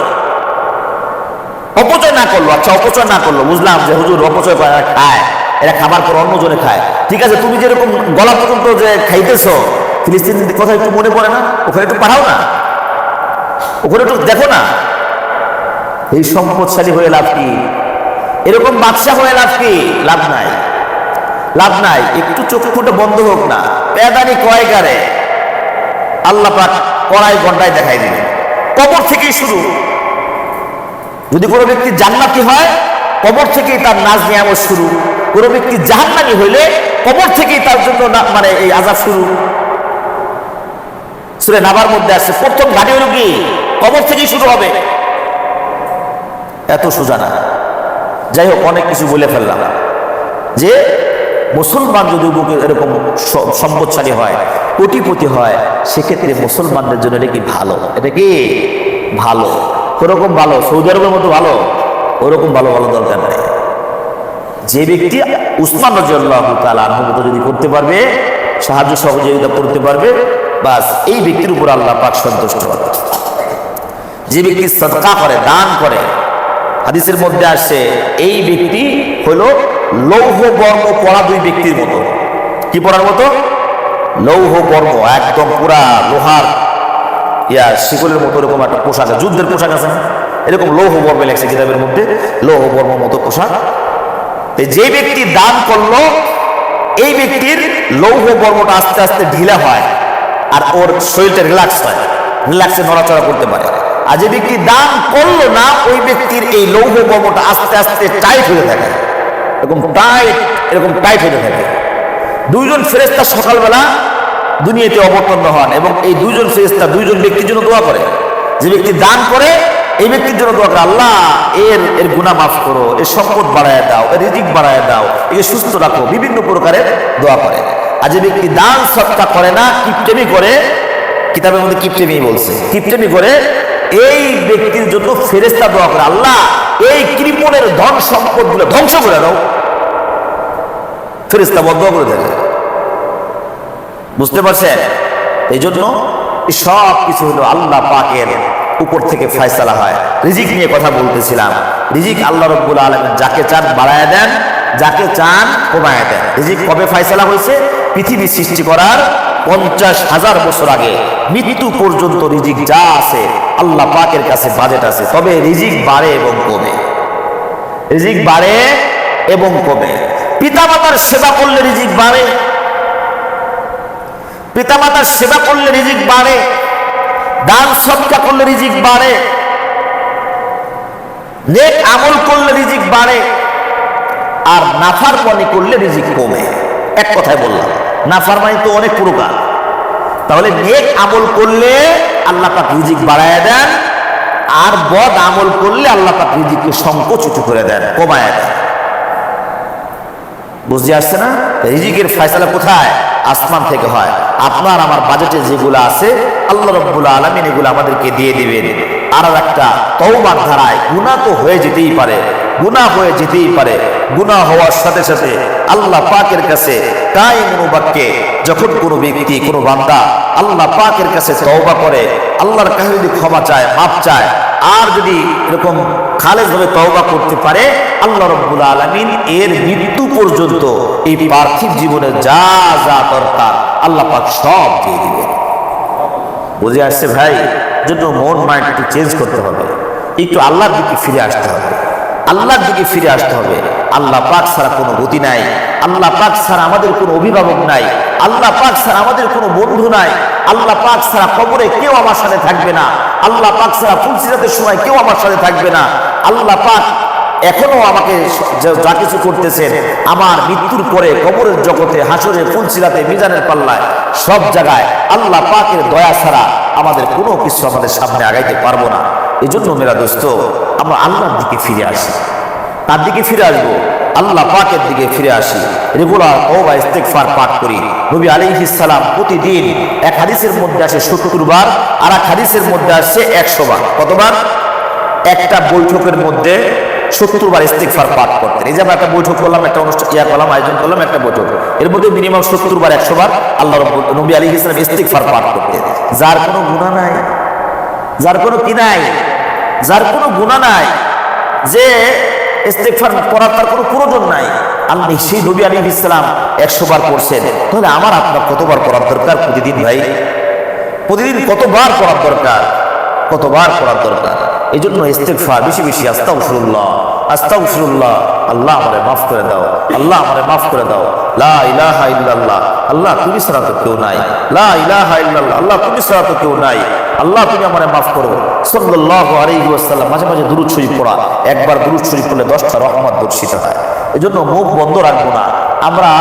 অপচয় না করলো, আচ্ছা অপচয় না করলো, বুঝলাম যে হুজুর অপচয় করে খায়, এরা খাবার পর অন্যজনে খায়, ঠিক আছে, তুমি যেরকম গলা পর্যন্ত যে খাইতেছো, ফিলিস্তিনের কথা একটু মনে পড়ে না? ওখানে একটু পাঠাও না, ওখানে একটু দেখো না। এই সম্পদশালী হয়ে লাভ কি? এরকম বাদশা হয়ে লাভ কি? লাভ নাই, লাভ নাই। একটু চক্ষুটা বন্ধ হোক না, পেদানি কয়গারে আল্লাহ পাক কড়াই ঘন্টায় দেখাই দিলেন। কবর থেকেই শুরু। যদি কোনো ব্যক্তি জান্নাতি হয় কবর থেকেই তার নাজ নিয়ামত শুরু, কোনো ব্যক্তি জাহান্নামী হইলে কবর থেকেই তার জন্য মানে এই আযাব শুরু। সূরা নাবার মধ্যে আছে প্রথম ঘাটি হলো কি? কবর থেকেই শুরু হবে। এত সোজা না। যাই হোক, অনেক কিছু বলে ফেললাম। যে মুসলমান যদি এরকম সম্পদশালী হয়, কোটিপতি হয়, সেক্ষেত্রে মুসলমানদের জন্য এটা কি ভালো? এটা কি ভালো? ওরকম ভালো সৌদি আরবের মতো ভালো? ওরকম ভালো ভালো দরকার নেই। যে ব্যক্তি উসমান রাদিয়াল্লাহু তাআলা আনহু মতো যদি করতে পারবে, সাহায্য সহযোগিতা করতে পারবে, বাস এই ব্যক্তির উপর আল্লাহ পাক সন্তুষ্ট হবে। যে ব্যক্তি সাদকা করে, দান করে, হাদিসের মধ্যে আসে এই ব্যক্তি হলো লৌহ বর্ম পরা দুই ব্যক্তির মতো। কি পরার মতো? লৌহ বর্ম, একদম পুরা লোহার শিকলের মতো এরকম একটা পোশাক, যুদ্ধের পোশাক আছে না, এরকম লৌহ বর্মে লেগেছে কিতাবের মধ্যে, লৌহ বর্ম মতো পোশাক। যে ব্যক্তি দান করলো, এই ব্যক্তির লৌহ বর্মটা আস্তে আস্তে ঢিলা হয় আর ওর শরীরটা রিল্যাক্স হয়, রিল্যাক্সে নড়াচড়া করতে পারে। আর যে ব্যক্তি দান করলো না, ওই ব্যক্তির এই লৌহ বর্মটা আস্তে আস্তে টাইট হয়ে থাকে, এরকম টাইট হয়ে থাকে। দুইজন ফেরেশতা সকালবেলা দুনিয়াতে অবতীর্ণ হন এবং এই দুইজন ফেরেশতা দুইজন ব্যক্তির জন্য দোয়া করে। যে ব্যক্তি দান করে, এই ব্যক্তির জন্য দোয়া করে, আল্লাহ এর গুনাহ মাফ করো, এর সম্পদ বাড়ায় দাও, এর রিজিক বাড়ায় দাও, একে সুস্থ রাখো, বিভিন্ন প্রকারের দোয়া করে। আর যে ব্যক্তি দান সদকা করে না, কিপটেমি করে, কিতাবের মধ্যে কিপটেমি বলছে, কিপটেমি করে, এই ব্যক্তির জন্য ফেরেশতা দোয়া করে, আল্লাহ এই কৃপণের ধন সম্পদ গুলো ধ্বংস করে দাও। ফেরেশতা বদদোয়া করে দেয়। বুঝতে পারছেন? এই জন্য সব কিছু হলো আল্লাহ পাকের উপর থেকে ফয়সালা হয়। রিজিক নিয়ে কথা বলতেছিলাম। রিজিক আল্লাহ রাব্বুল আলামিন যাকে চান বাড়ায় দেন, যাকে চান কমায় দেন। রিজিক কবে ফয়সালা হয়েছে? পৃথিবী সৃষ্টি করার 50,000 বছর আগে মৃত্যু পর্যন্ত রিজিক যা আছে আল্লাহ পাকের কাছে বাজেট আছে। তবে রিজিক বাড়ে এবং কমে, রিজিক বাড়ে এবং কমে। পিতামাতার সেবা করলে রিজিক বাড়ে, পিতামাতার সেবা করলে রিজিক বাড়ে, দান সদকা করলে রিজিক বাড়ে, নেক আমল করলে রিজিক বাড়ে, আর নাফরমানি করলে রিজিক কমে। এক কথায় বললাম, নাফরমানি তো অনেক প্রকার। তাহলে নেক আমল করলে আল্লাহ পাক রিজিক বাড়ায় দেন, আর বদ আমল করলে আল্লাহ পাক রিজিককে সংকুচিত করে দেন, কমায় দেন। বুঝতে আসছে না? রিজিকের ফয়সালা কোথায়? আসমান থেকে হয়। আপনার আমার বাজেটে যেগুলো আছে আল্লাহ রাব্বুল আলামিন এগুলো আমাদেরকে দিয়ে দিবেন। আর একটা তওবার ধারায় গুনাহ তো হয়ে যেতেই পারে, গুনাহ হয়ে যেতেই পারে। গুনাহ হওয়ার সাথে সাথে আল্লাহ পাকের কাছে কায়েম বাক্যে যখন কোনো ব্যক্তি, কোনো বান্দা আল্লাহ পাকের কাছে তওবা করে, আল্লাহর কাছে যদি ক্ষমা চায়, মাপ চায়, আর যদি এরকম খালেসভাবে তওবা করতে পারে, আল্লাহ রাব্বুল আলামিন এর মৃত্যু পর্যন্ত এই পার্থিব জীবনে যা যা দরকার আল্লাহ পাক সব দিয়ে দিবেন। বুঝে আসছে ভাই? জন্য মন মাইন্ড একটু চেঞ্জ করতে হবে, একটু আল্লাহর দিকে ফিরে আসতে হবে, আল্লাহর দিকে ফিরে আসতে হবে। আল্লাহ পাক ছাড়া কোনো গতি নাই, আল্লাহ পাক ছাড়া আমাদের কোনো অভিভাবক নাই, আল্লাহ পাক ছাড়া আমাদের কোনো বন্ধু নাই, আল্লাহ পাক ছাড়া কবরে কেউ আমার সাথে থাকবে না, আল্লাহ পাক ছাড়া ফুলসিরাতের সময় কেউ আমার সাথে থাকবে না। আল্লাহ পাক এখনো আমাকে যা কিছু করতেছেন, আমার মৃত্যুর পরে কবরের জগতে, হাসরে, ফুলসিরাতে, মিজানের পাল্লায়, সব জায়গায় আল্লাহ পাকের দয়া ছাড়া আমাদের কোনো কিছু আমাদের সামনে আগাইতে পারবো না। এই জন্য মেরা দোস্ত, আমরা আল্লাহর দিকে ফিরে আসি, তার দিকে ফিরে আসবো, আল্লাহ পাকের দিকে ফিরে আসি। রেগুলার তওবা ইস্তেগফার পাঠ করি। নবী আলাইহিস সালাম প্রতিদিন, এক হাদিসের মধ্যে আসে 70 বার, আর এক হাদিসের মধ্যে আসছে 100 বার। কতবার? একটা বৈঠকের মধ্যে 70 বার ইস্তেগফার পাঠ করতেন। এই যে আমরা একটা বৈঠক করলাম, একটা অনুষ্ঠান করলাম, আয়োজন করলাম, একটা বৈঠক, এর মধ্যে মিনিমাম 70 বার, 100 বার আল্লাহ নবী আলাইহিস সালাম ইস্তেগফার পাঠ করতেন। যার কোনো গুনাহ নাই, যার কোনো কি নাই, যার কোনো গুনাহ নাই, যে ইস্তেগফার করার তার কোনো প্রয়োজন নাই, আল্লাহ সেই নবী আলাইহিস সালাম 100 বার করছেন। তাহলে আমার আপনার কতবার করার দরকার প্রতিদিন? ভাই প্রতিদিন কতবার করার দরকার, কতবার করার দরকার? এই জন্য ইস্তেগফার বেশি বেশি, আস্তাগফিরুল্লাহ, আস্তাগফিরুল্লাহ, আল্লাহ আমারে মাফ করে দাও, আল্লাহ আমারে মাফ করে দাও, লা ইলাহা ইল্লাল্লাহ, আল্লাহ তুমি ছাড়া তো কেউ নাই, লা ইলাহা ইল্লাল্লাহ, আল্লাহ তুমি ছাড়া তো কেউ নাই, আল্লাহ তুমি আমারে মাফ করো। সাল্লাল্লাহু আলাইহি ওয়াসাল্লাম। মাঝে মাঝে দুরূদ শরীফ পড়া, একবার দুরূদ শরীফ পড়লে 10টা রহমত বর্ষিত হয়। এই জন্য মুখ বন্ধ রাখবো না, আমরা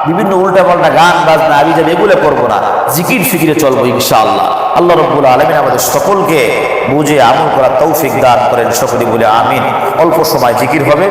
বিভিন্ন উল্টা পাল্টা গান বাজনা আবিজাবি এগুলো করবো না, জিকির ফিকিরে চলবো ইনশাআল্লাহ। আল্লাহ রাব্বুল আলামিন আমাদের সকলকে বুঝে আমল করার তৌফিক দান করেন। সকলে বলে আমিন। অল্প সময় জিকির হবে।